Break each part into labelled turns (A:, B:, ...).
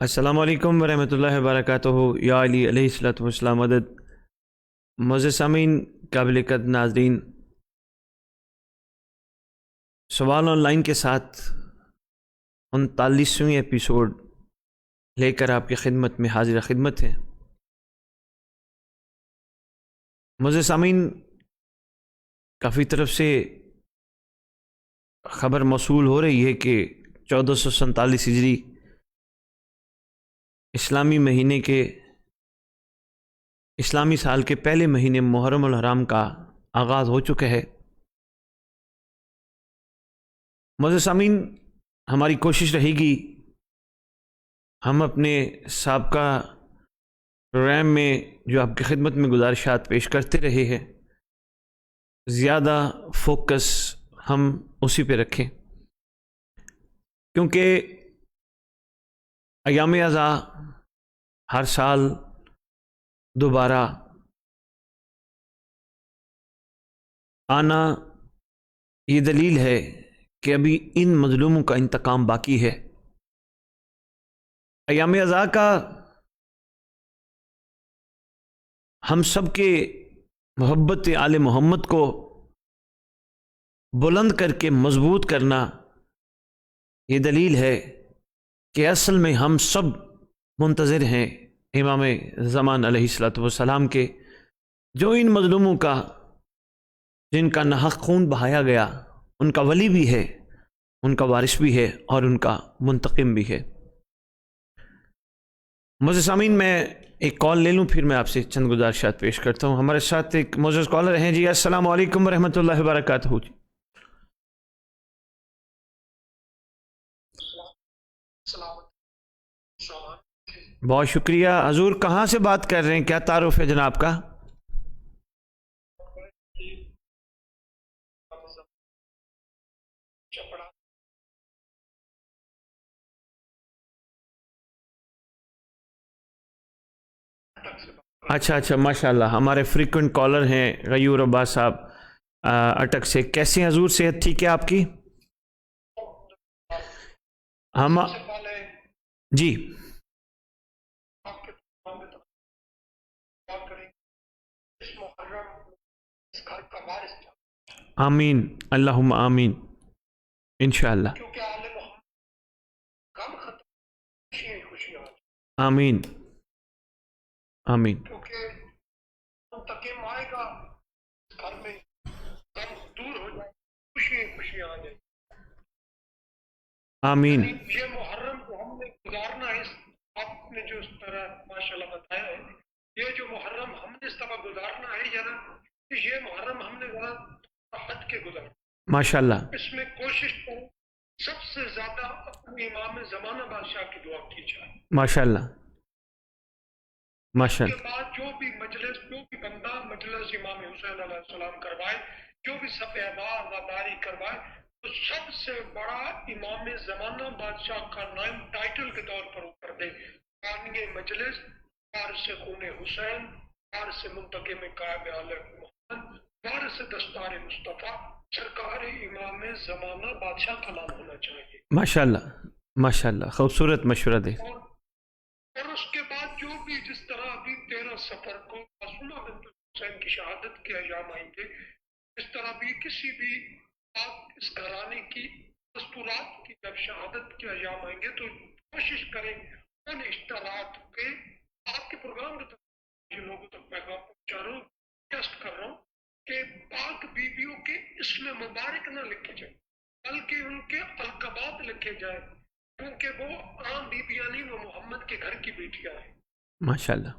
A: السلام علیکم ورحمۃ اللہ وبرکاتہ۔ یا علی علیہ الصلوۃ والسلام مدد۔ معزز سامعین، قابل قدر ناظرین، سوال آن لائن کے ساتھ 39ویں ایپیسوڈ لے کر آپ کی خدمت میں حاضر خدمت ہے۔ معزز سامعین، کافی طرف سے خبر موصول ہو رہی ہے کہ 1447 ہجری اسلامی مہینے کے اسلامی سال کے پہلے مہینے محرم الحرام کا آغاز ہو چکا ہے۔ معزز سامعین، ہماری کوشش رہے گی ہم اپنے سابقہ پروگرام میں جو آپ کی خدمت میں گزارشات پیش کرتے رہے ہیں، زیادہ فوکس ہم اسی پہ رکھیں، کیونکہ ایام اعضاء ہر سال دوبارہ آنا یہ دلیل ہے کہ ابھی ان مظلوموں کا انتقام باقی ہے۔ ایام اعضاء کا ہم سب کے محبت آل محمد کو بلند کر کے مضبوط کرنا یہ دلیل ہے کہ اصل میں ہم سب منتظر ہیں امام زمان علیہ الصلوۃ والسلام کے، جو ان مظلوموں کا جن کا ناحق خون بہایا گیا، ان کا ولی بھی ہے، ان کا وارث بھی ہے اور ان کا منتقم بھی ہے۔ معزز سامعین، میں ایک کال لے لوں، پھر میں آپ سے چند گزارشات پیش کرتا ہوں۔ ہمارے ساتھ ایک معزز کالر ہیں جی۔ السلام علیکم ورحمۃ اللہ وبرکاتہ جی۔ بہت شکریہ حضور، کہاں سے بات کر رہے ہیں؟ کیا تعارف ہے جناب کا؟ اچھا ماشاءاللہ، ہمارے فریکوینٹ کالر ہیں غیور عباس صاحب اٹک سے۔ کیسے ہیں حضور؟ صحت ٹھیک ہے آپ کی؟ ہم جی آمین، اللہم آمین، انشاءاللہ آمین آمین آمین۔
B: یہ محرم کو ہم نے گزارنا ہے، آپ نے جو اس طرح ماشاءاللہ بتایا ہے، یہ جو محرم ہم نے اس طرح گزارنا ہے ذرا، یہ محرم ہم نے ذرا حد کے گزارنا
A: ماشاءاللہ،
B: اس میں کوشش کریں سب سے زیادہ اپنے امام زمانہ بادشاہ کی دعا کی جائے۔
A: ماشاءاللہ
B: اس
A: ماشاءاللہ
B: کے بعد جو بھی مجلس، جو بھی بندہ مجلس امام حسین علیہ السلام کروائے، جو بھی سب واداری کروائے، تو سب سے بڑا امام زمانہ بادشاہ کا نام ٹائٹل کے طور پر اوپر دے، بانی مجلس، وارث خون حسین، وارث منتقم کعب آل محمد، وارث دستار مصطفیٰ، سرکار امام زمانہ بادشاہ کا نام ہونا چاہیے۔
A: ماشاءاللہ ماشاءاللہ، خوبصورت مشورہ دے۔
B: اور اس کے بعد جو بھی جس طرح ابھی 13 سفر کو معصومہ بنت حسین کی شہادت کے ایام آئیں گے، اس طرح بھی کسی بھی آپ اس گھرانے کی دستورات کی جب شہادت کے ایام آئیں گے تو کوشش کریں ان اشتہارات کے آپ کے پروگرام کے تک لوگوں تک پیغام پہنچا رہا ہوں، ریکویسٹ کر رہا ہوں کہ پاک بیویوں کے اسم مبارک نہ لکھے جائیں، بلکہ ان کے القابات لکھے جائیں، کیونکہ وہ عام بیبیاں نہیں، وہ محمد کے گھر کی بیٹیاں ہیں۔
A: ماشاءاللہ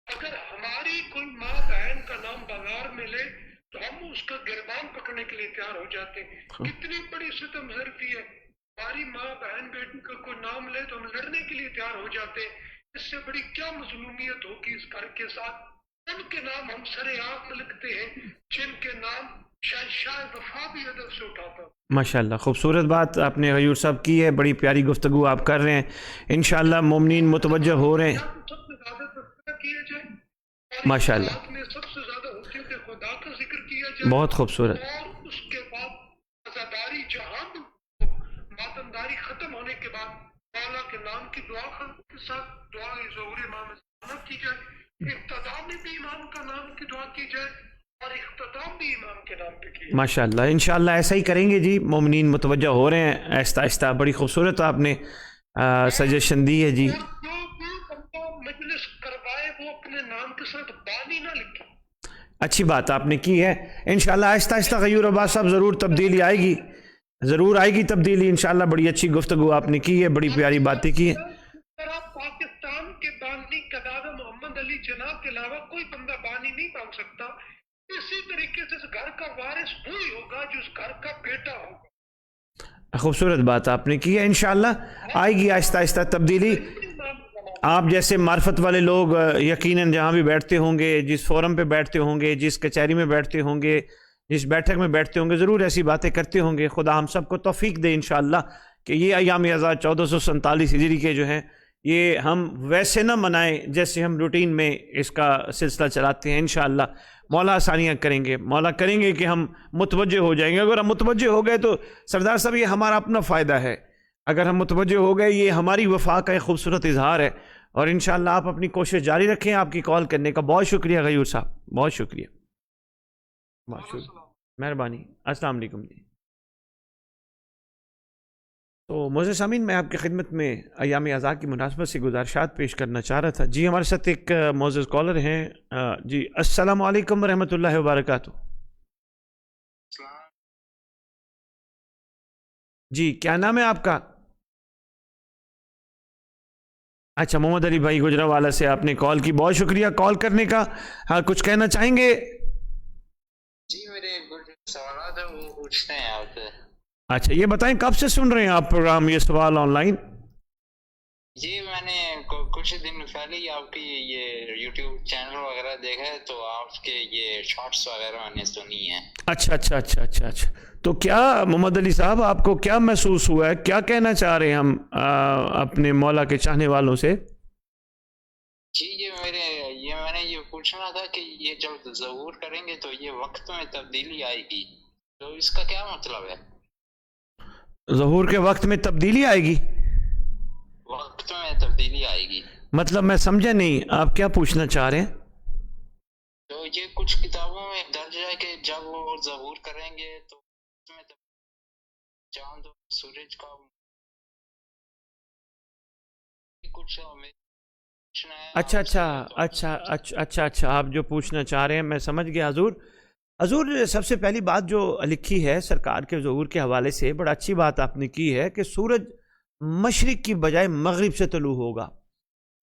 B: اگر ہماری کوئی ماں بہن کا نام بازار میں لے تو ہم اس کا گربان پکڑنے کے لیے تیار ہو جاتے ہیں۔ کتنی بڑی ستم ظرفی ہے، ہماری ماں بہن بیٹی کا کوئی نام لے تو ہم لڑنے کے لیے تیار ہو جاتے ہیں۔ اس سے بڑی کیا مظلومیت ہوگی اس گھر کے ساتھ؟ ان کے نام ہم سر عام لکھتے ہیں جن کے نام شاید وفا بھی ادب سے اٹھاتا ہوں۔
A: ماشاءاللہ، خوبصورت بات آپ نے غیور صاحب کی ہے، بڑی پیاری گفتگو آپ کر رہے ہیں، انشاءاللہ مومنین متوجہ ہو رہے ہیں۔
B: سب سے زیادہ تذکرہ کیا جائے،
A: ماشاءاللہ،
B: رات میں سب سے زیادہ حجت خدا کا ذکر کیا جائے،
A: بہت خوبصورت۔
B: اور اس کے بعد عزاداری جہان ماتمداری ختم ہونے کے بعد مولا کے نام کی دعا کے ساتھ دعا ظہور امام زمانہ کی جائے، ابتدا میں بھی امام کا نام کی دعا کی جائے اور اختتام بھی امام کے نام پہ کی جائے۔
A: ماشاءاللہ انشاءاللہ ایسا ہی کریں گے جی، مومنین متوجہ ہو رہے ہیں آہستہ آہستہ، بڑی خوبصورت آپ نے سجیشن دی ہے جی۔
B: اور جو بھی بندہ مجلس کروائے وہ اپنے نام کے ساتھ بانی نہ لکھے۔
A: اچھی بات آپ نے کی ہے، انشاءاللہ آہستہ آہستہ غیور عباس صاحب ضرور تبدیلی آئے گی، ضرور آئے گی تبدیلی انشاءاللہ۔ بڑی اچھی گفتگو آپ نے کی ہے، بڑی پیاری باتیں کی ہیں۔
B: پاکستان کے بانی قدادہ محمد علی جناح کے علاوہ کوئی بندہ بانی نہیں بن سکتا۔ اسی طریقے سے اس گھر کا وارث وہی ہوگا جو اس گھر کا بیٹا ہوگا۔
A: خوبصورت بات آپ نے کی ہے، انشاءاللہ آئے گی آہستہ آہستہ تبدیلی۔ آپ جیسے معرفت والے لوگ یقیناً جہاں بھی بیٹھتے ہوں گے، جس فورم پہ بیٹھتے ہوں گے، جس کچہری میں بیٹھتے ہوں گے، جس بیٹھک میں بیٹھتے ہوں گے، ضرور ایسی باتیں کرتے ہوں گے۔ خدا ہم سب کو توفیق دے انشاءاللہ کہ یہ ایام اعزاز 1447 ہجری کے جو ہیں یہ ہم ویسے نہ منائیں جیسے ہم روٹین میں اس کا سلسلہ چلاتے ہیں۔ انشاءاللہ مولا آسانیاں کریں گے، مولا کریں گے کہ ہم متوجہ ہو جائیں گے۔ اگر ہم متوجہ ہو گئے تو سردار صاحب یہ ہمارا اپنا فائدہ ہے، اگر ہم متوجہ ہو گئے یہ ہماری وفا کا ایک خوبصورت اظہار ہے۔ اور انشاءاللہ آپ اپنی کوشش جاری رکھیں۔ آپ کی کال کرنے کا بہت شکریہ غیور صاحب، بہت شکریہ، بہت شکریہ، مہربانی۔ السلام علیکم جی۔ تو معزز سامعین، میں آپ کی خدمت میں ایام اعزاء کی مناسبت سے گزارشات پیش کرنا چاہ رہا تھا۔ جی ہمارے ساتھ ایک معزز کالر ہیں، جی السلام علیکم ورحمۃ اللہ وبرکاتہ۔ جی کیا نام ہے آپ کا؟ اچھا محمد علی بھائی گجرانوالہ سے آپ نے کال کی، بہت شکریہ کال کرنے کا۔ ہاں کچھ کہنا چاہیں گے؟
C: جی میرے کچھ سوالات ہیں وہ پوچھتے ہیں آپ سے۔
A: اچھا یہ بتائیں کب سے سن رہے ہیں آپ پروگرام یہ سوال آن لائن؟
C: جی میں نے کچھ دن پہلے ہی آپ کی یہ یوٹیوب چینل وغیرہ دیکھا ہے تو آپ کے یہ شارٹس وغیرہ میں نے سنی ہیں۔
A: اچھا تو کیا محمد علی صاحب آپ کو کیا محسوس ہوا ہے، کیا کہنا چاہ رہے ہیں ہم اپنے مولا کے چاہنے والوں سے؟
C: جی میں نے یہ پوچھنا تھا کہ یہ جب ظہور کریں گے تو یہ وقت میں تبدیلی آئے گی، تو اس کا کیا مطلب ہے؟
A: ظہور کے وقت میں تبدیلی آئے گی؟
C: وقت میں تبدیلی آئے گی
A: مطلب میں سمجھا نہیں، آپ کیا پوچھنا چاہ رہے ہیں؟
C: تو یہ کچھ کتابوں میں درج ہے کہ جب وہ ظہور کریں گے تو اس میں چاند اور سورج کا کچھ
A: اچھا آپ جو پوچھنا چاہ رہے ہیں میں سمجھ گیا حضور سب سے پہلی بات جو لکھی ہے سرکار کے ظہور کے حوالے سے، بڑا اچھی بات آپ نے کی ہے کہ سورج مشرق کی بجائے مغرب سے طلوع ہوگا۔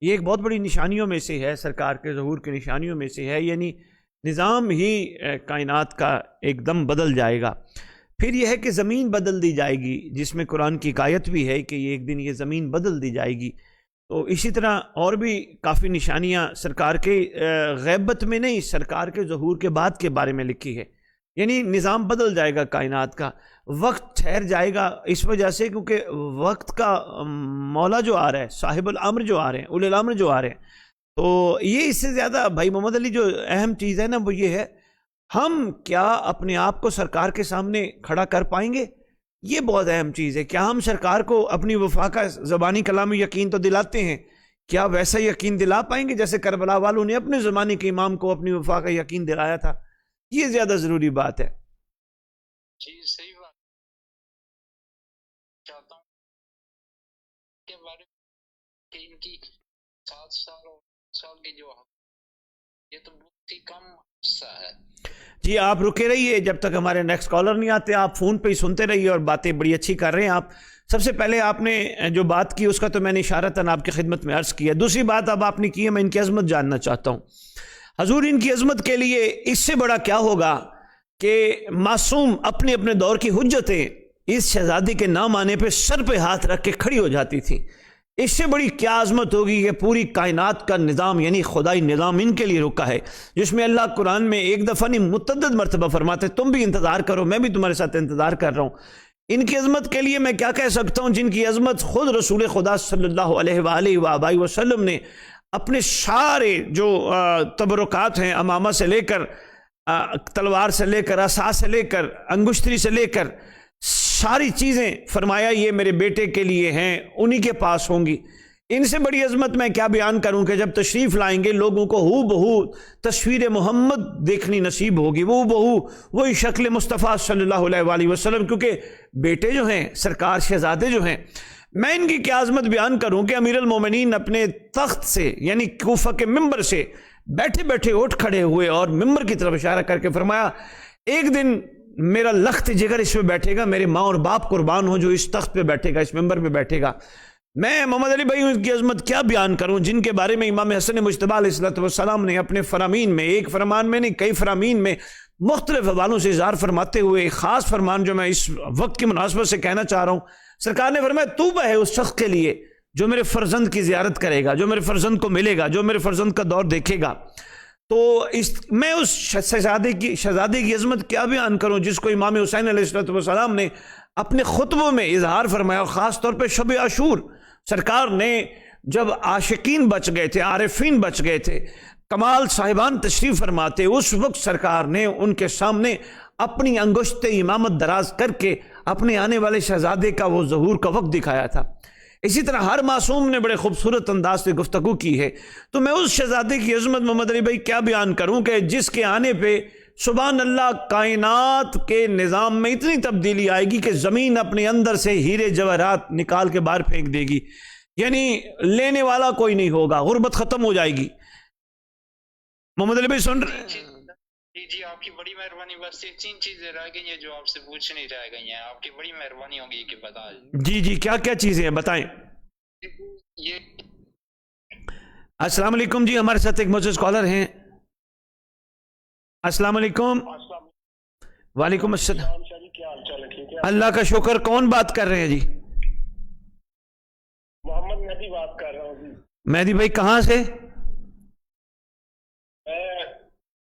A: یہ ایک بہت بڑی نشانیوں میں سے ہے، سرکار کے ظہور کی نشانیوں میں سے ہے، یعنی نظام ہی کائنات کا ایک دم بدل جائے گا۔ پھر یہ ہے کہ زمین بدل دی جائے گی، جس میں قرآن کی آیت بھی ہے کہ ایک دن یہ زمین بدل دی جائے گی۔ تو اسی طرح اور بھی کافی نشانیاں سرکار کے غیبت میں نہیں، سرکار کے ظہور کے بعد کے بارے میں لکھی ہے، یعنی نظام بدل جائے گا کائنات کا، وقت ٹھہر جائے گا اس وجہ سے کیونکہ وقت کا مولا جو آ رہا ہے، صاحب الامر جو آ رہے ہیں، اولی الامر جو آ رہے ہیں۔ تو یہ اس سے زیادہ بھائی محمد علی جو اہم چیز ہے نا وہ یہ ہے، ہم کیا اپنے آپ کو سرکار کے سامنے کھڑا کر پائیں گے؟ یہ بہت اہم چیز ہے۔ کیا ہم سرکار کو اپنی وفا کا زبانی کلامی یقین تو دلاتے ہیں، کیا ویسا یقین دلا پائیں گے جیسے کربلا والوں نے اپنے زمانے کے امام کو اپنی وفا کا یقین دلایا تھا؟ یہ زیادہ ضروری بات ہے۔
C: جی صحیح بات چاہتا ہوں کے بارے میں کہ ان کی 7 سال کی جو یہ تو بہت ہی کم عرصہ ہے۔
A: جی آپ رکے رہیے جب تک ہمارے نیکسٹ کالر نہیں آتے، آپ فون پہ ہی سنتے رہیے اور باتیں بڑی اچھی کر رہے ہیں آپ۔ سب سے پہلے آپ نے جو بات کی اس کا تو میں نے اشارتاً آپ کی خدمت میں عرض کیا۔ دوسری بات اب آپ نے کی ہے، میں ان کی عظمت جاننا چاہتا ہوں۔ حضور ان کی عظمت کے لیے اس سے بڑا کیا ہوگا کہ معصوم اپنے اپنے دور کی حجتیں اس شہزادی کے نام آنے پہ سر پہ ہاتھ رکھ کے کھڑی ہو جاتی تھی۔ اس سے بڑی کیا عظمت ہوگی کہ پوری کائنات کا نظام یعنی خدائی نظام ان کے لیے رکا ہے، جس میں اللہ قرآن میں ایک دفعہ نہیں متعدد مرتبہ فرماتے تم بھی انتظار کرو، میں بھی تمہارے ساتھ انتظار کر رہا ہوں۔ ان کی عظمت کے لیے میں کیا کہہ سکتا ہوں، جن کی عظمت خود رسول خدا صلی اللہ علیہ وآلہ وسلم نے اپنے سارے جو تبرکات ہیں، امامہ سے لے کر تلوار سے لے کر عصا سے لے کر انگشتری سے لے کر ساری چیزیں فرمایا یہ میرے بیٹے کے لیے ہیں، انہی کے پاس ہوں گی۔ ان سے بڑی عظمت میں کیا بیان کروں کہ جب تشریف لائیں گے لوگوں کو ہو بہو تصویر محمد دیکھنی نصیب ہوگی، وہ بہو وہی شکل مصطفیٰ صلی اللہ علیہ وآلہ وسلم، کیونکہ بیٹے جو ہیں سرکار شہزادے جو ہیں، میں ان کی کیا عظمت بیان کروں کہ امیر المومنین اپنے تخت سے یعنی کوفہ کے ممبر سے بیٹھے بیٹھے اٹھ کھڑے ہوئے اور ممبر کی طرف اشارہ کر کے فرمایا ایک دن میرا لخت جگر اس پہ بیٹھے گا، میرے ماں اور باپ قربان ہو جو اس تخت پہ بیٹھے گا، اس ممبر پہ بیٹھے گا۔ میں محمد علی بھائی ان کی عظمت کیا بیان کروں جن کے بارے میں امام حسن مجتبیٰ علیہ السلام نے اپنے فرامین میں، ایک فرمان میں نہیں کئی فرامین میں مختلف حوالوں سے اظہار فرماتے ہوئے ایک خاص فرمان جو میں اس وقت کی مناسبت سے کہنا چاہ رہا ہوں، سرکار نے فرمایا توبہ ہے اس شخص کے لیے جو میرے فرزند کی زیارت کرے گا، جو میرے فرزند کو ملے گا، جو میرے فرزند کا دور دیکھے گا۔ تو میں اس شہزادے کی عظمت کیا بیان کروں جس کو امام حسین علیہ السلام نے اپنے خطبوں میں اظہار فرمایا، اور خاص طور پہ شب عاشور سرکار نے جب عاشقین بچ گئے تھے، عارفین بچ گئے تھے، کمال صاحبان تشریف فرماتے، اس وقت سرکار نے ان کے سامنے اپنی انگشت امامت دراز کر کے اپنے آنے والے شہزادے کا وہ ظہور کا وقت دکھایا تھا۔ اسی طرح ہر معصوم نے بڑے خوبصورت انداز سے گفتگو کی ہے، تو میں اس شہزادے کی عظمت محمد علی بھائی کیا بیان کروں کہ جس کے آنے پہ سبحان اللہ کائنات کے نظام میں اتنی تبدیلی آئے گی کہ زمین اپنے اندر سے ہیرے جواہرات نکال کے باہر پھینک دے گی، یعنی لینے والا کوئی نہیں ہوگا، غربت ختم ہو جائے گی۔ محمد علی بھائی سن رہے
C: جی آپ کی بڑی مہربانی، بس یہ 3 چیزیں رہ گئی ہیں جو آپ سے پوچھنی رہ گئی ہیں، آپ کی بڑی مہربانی ہوگی کہ بتا دیں۔
A: جی کیا کیا چیزیں ہیں بتائیں۔
C: یہ
A: السلام علیکم جی، ہمارے ساتھ ایک معزز کالر ہیں۔ السلام علیکم۔ وعلیکم السلام۔ اللہ کا شکر، کون بات کر رہے ہیں جی؟
D: محمد مہدی بات کر رہا ہوں جی۔
A: مہدی بھائی کہاں سے؟
D: میں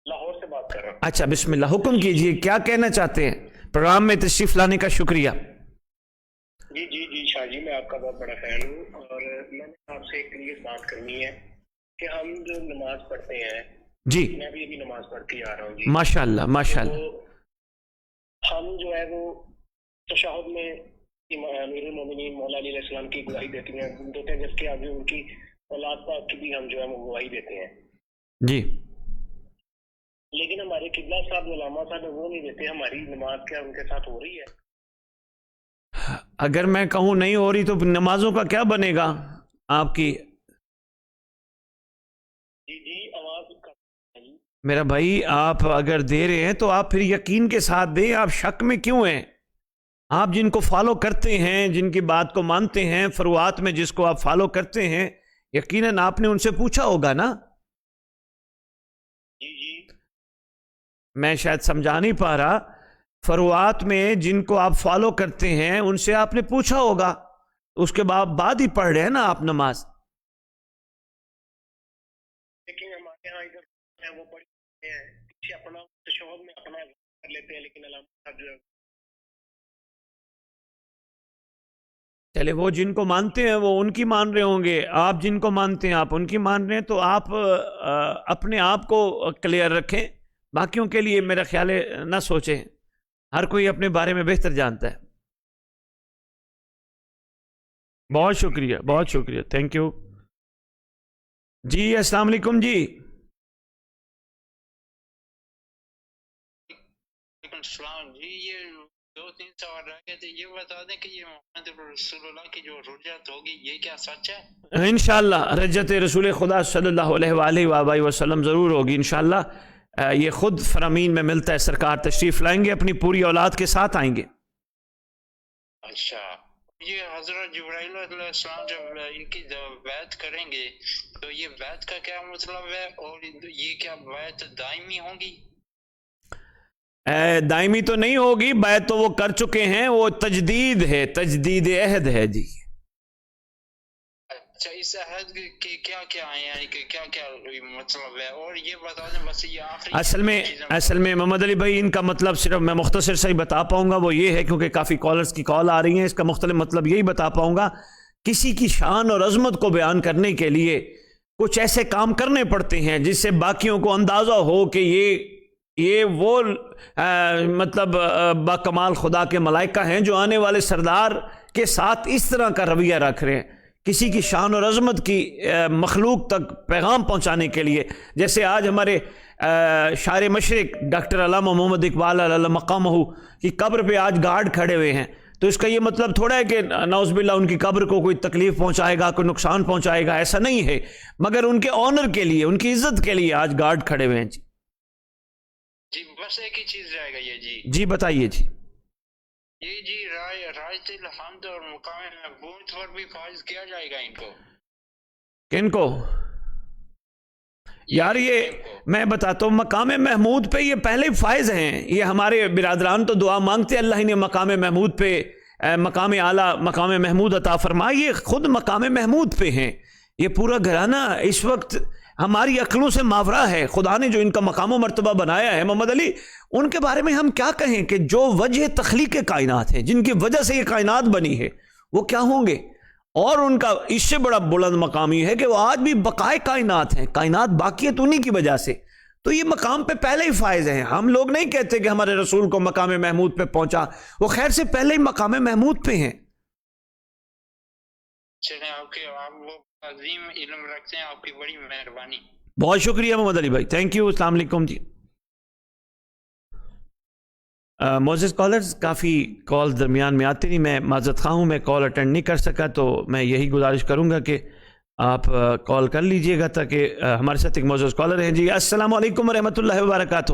D: لاہور سے بات کر رہا ہوں۔
A: اچھا بسم اللہ، حکم کیجئے، کیا کہنا چاہتے ہیں؟ پروگرام میں تشریف لانے کا شکریہ۔
D: جی شاہ جی، میں آپ کا بہت بڑا فین ہوں، اور میں نے آپ سے ایک لیے بات کرنی ہے کہ ہم جو نماز پڑھتے ہیں،
A: جی
D: میں بھی ابھی نماز پڑھتی آ رہا ہوں جی،
A: ماشاءاللہ ماشاءاللہ،
D: تو ہم جو ہے وہ تشہد میں امیر المومنین مولا علی علیہ السلام کی گواہی دیتے ہیں، جبکہ آگے ان کی اولاد پاک کی بھی ہم جو ہے وہ گواہی دیتے ہیں
A: جی
D: لیکن ہمارے قبلہ صاحب علامہ صاحب وہ نہیں دیتے۔ ہماری نماز کیا ان کے ساتھ ہو رہی ہے؟
A: اگر میں کہوں نہیں ہو رہی تو نمازوں کا کیا بنے گا آپ کی؟
D: جی آواز
A: میرا بھائی آپ اگر دے رہے ہیں تو آپ پھر یقین کے ساتھ دیں، آپ شک میں کیوں ہیں؟ آپ جن کو فالو کرتے ہیں، جن کی بات کو مانتے ہیں، فروعات میں جس کو آپ فالو کرتے ہیں، یقیناً آپ نے ان سے پوچھا ہوگا نا۔
D: جی
A: میں شاید سمجھا نہیں پا رہا، فروعات میں جن کو آپ فالو کرتے ہیں ان سے آپ نے پوچھا ہوگا، اس کے بعد ہی پڑھ رہے ہیں نا آپ نماز۔
D: لیکن ہمارے یہاں ادھر وہ پڑھتے ہیں پیچھے اپنا تشہد میں اپنا کر لیتے ہیں، لیکن علامہ صاحب جو ہے
A: چلے وہ جن کو مانتے ہیں وہ ان کی مان رہے ہوں گے، آپ جن کو مانتے ہیں آپ ان کی مان رہے ہیں، تو آپ اپنے آپ کو کلیئر رکھیں، باقیوں کے لیے میرا خیال ہے نہ سوچیں، ہر کوئی اپنے بارے میں بہتر جانتا ہے۔ بہت شکریہ بہت شکریہ، تھینک یو جی۔ السلام علیکم جی۔
C: وعلیکم السلام جی، یہ 2-3 سوال رہ گئے تھے، یہ بتا دیں کہ یہ محمد رسول اللہ کی جو رجعت ہوگی یہ کیا سچ ہے؟
A: انشاءاللہ رجعت رسول خدا صلی اللہ علیہ وآلہ وسلم ضرور ہوگی انشاءاللہ، یہ خود فرامین میں ملتا ہے، سرکار تشریف لائیں گے، اپنی پوری اولاد کے ساتھ آئیں گے۔
C: اچھا، یہ حضرت جبرائیل علیہ السلام جب ان کی بیعت کریں گے تو یہ بیعت کا کیا مطلب ہے، اور یہ کیا بیعت دائمی ہوں گی؟
A: دائمی تو نہیں ہوگی، بیعت تو وہ کر چکے ہیں، وہ تجدید ہے، تجدید عہد ہے جی۔
C: اچھا، اس عہد کے کیا کیا ہیں، یعنی کہ کیا کیا مطلب ہے، اور یہ بتا دیں بس یہ آخری
A: اصل میں محمد علی بھائی ان کا مطلب صرف میں مختصر سے ہی بتا پاؤں گا، وہ یہ ہے کیونکہ کافی کالرز کی کال آ رہی ہیں، اس کا مختلف مطلب یہی بتا پاؤں گا، کسی کی شان اور عظمت کو بیان کرنے کے لیے کچھ ایسے کام کرنے پڑتے ہیں جس سے باقیوں کو اندازہ ہو کہ یہ یہ وہ مطلب باکمال خدا کے ملائکہ ہیں جو آنے والے سردار کے ساتھ اس طرح کا رویہ رکھ رہے ہیں، کسی کی شان اور عظمت کی مخلوق تک پیغام پہنچانے کے لیے. جیسے آج ہمارے شاعر مشرق ڈاکٹر علامہ محمد اقبال علیہ مقامہ کی قبر پہ آج گارڈ کھڑے ہوئے ہیں، تو اس کا یہ مطلب تھوڑا ہے کہ نعوذ باللہ ان کی قبر کو کوئی تکلیف پہنچائے گا، کوئی نقصان پہنچائے گا، ایسا نہیں ہے، مگر ان کے آنر کے لیے، ان کی عزت کے لیے آج گارڈ کھڑے ہوئے ہیں.
C: جی بس ایک ہی چیز رہ گئی ہے جی.
A: جی بتائیے جی.
C: یہ جی رائت الحمد اور مقام محمود پر بھی فائز کیا جائے گا ان کو.
A: کن کو؟ یار یہ میں بتاتا ہوں، مقام محمود پہ یہ پہلے ہی فائز ہیں. یہ ہمارے برادران تو دعا مانگتے اللہ ہی نے مقام محمود پہ مقام اعلیٰ مقام محمود عطا فرمائے، یہ خود مقام محمود پہ ہیں. یہ پورا گھرانہ اس وقت ہماری عقلوں سے ماورا ہے. خدا نے جو ان کا مقام و مرتبہ بنایا ہے، محمد علی ان کے بارے میں ہم کیا کہیں کہ جو وجہ تخلیق کائنات ہے، جن کی وجہ سے یہ کائنات بنی ہے، وہ کیا ہوں گے؟ اور ان کا اس سے بڑا بلند مقام یہ ہے کہ وہ آج بھی بقائے کائنات ہیں، کائنات باقی ہے تو انہی کی وجہ سے. تو یہ مقام پہ پہلے ہی فائز ہیں. ہم لوگ نہیں کہتے کہ ہمارے رسول کو مقام محمود پہ پہنچا، وہ خیر سے پہلے ہی مقام محمود پہ ہیں.
C: چلیں آپ وہ عظیم علم رکھتے ہیں، آپ کی بڑی مہربانی.
A: بہت شکریہ محمد علی بھائی، تھینک یو. السلام علیکم جی. موزز کالرز کافی کال درمیان میں آتے نہیں، میں معذرت خواہ ہوں، میں کال اٹینڈ نہیں کر سکا، تو میں یہی گزارش کروں گا کہ آپ کال کر لیجئے گا تاکہ ہمارے ساتھ ایک موزز کالر ہیں. جی السلام علیکم ورحمۃ اللہ وبرکاتہ.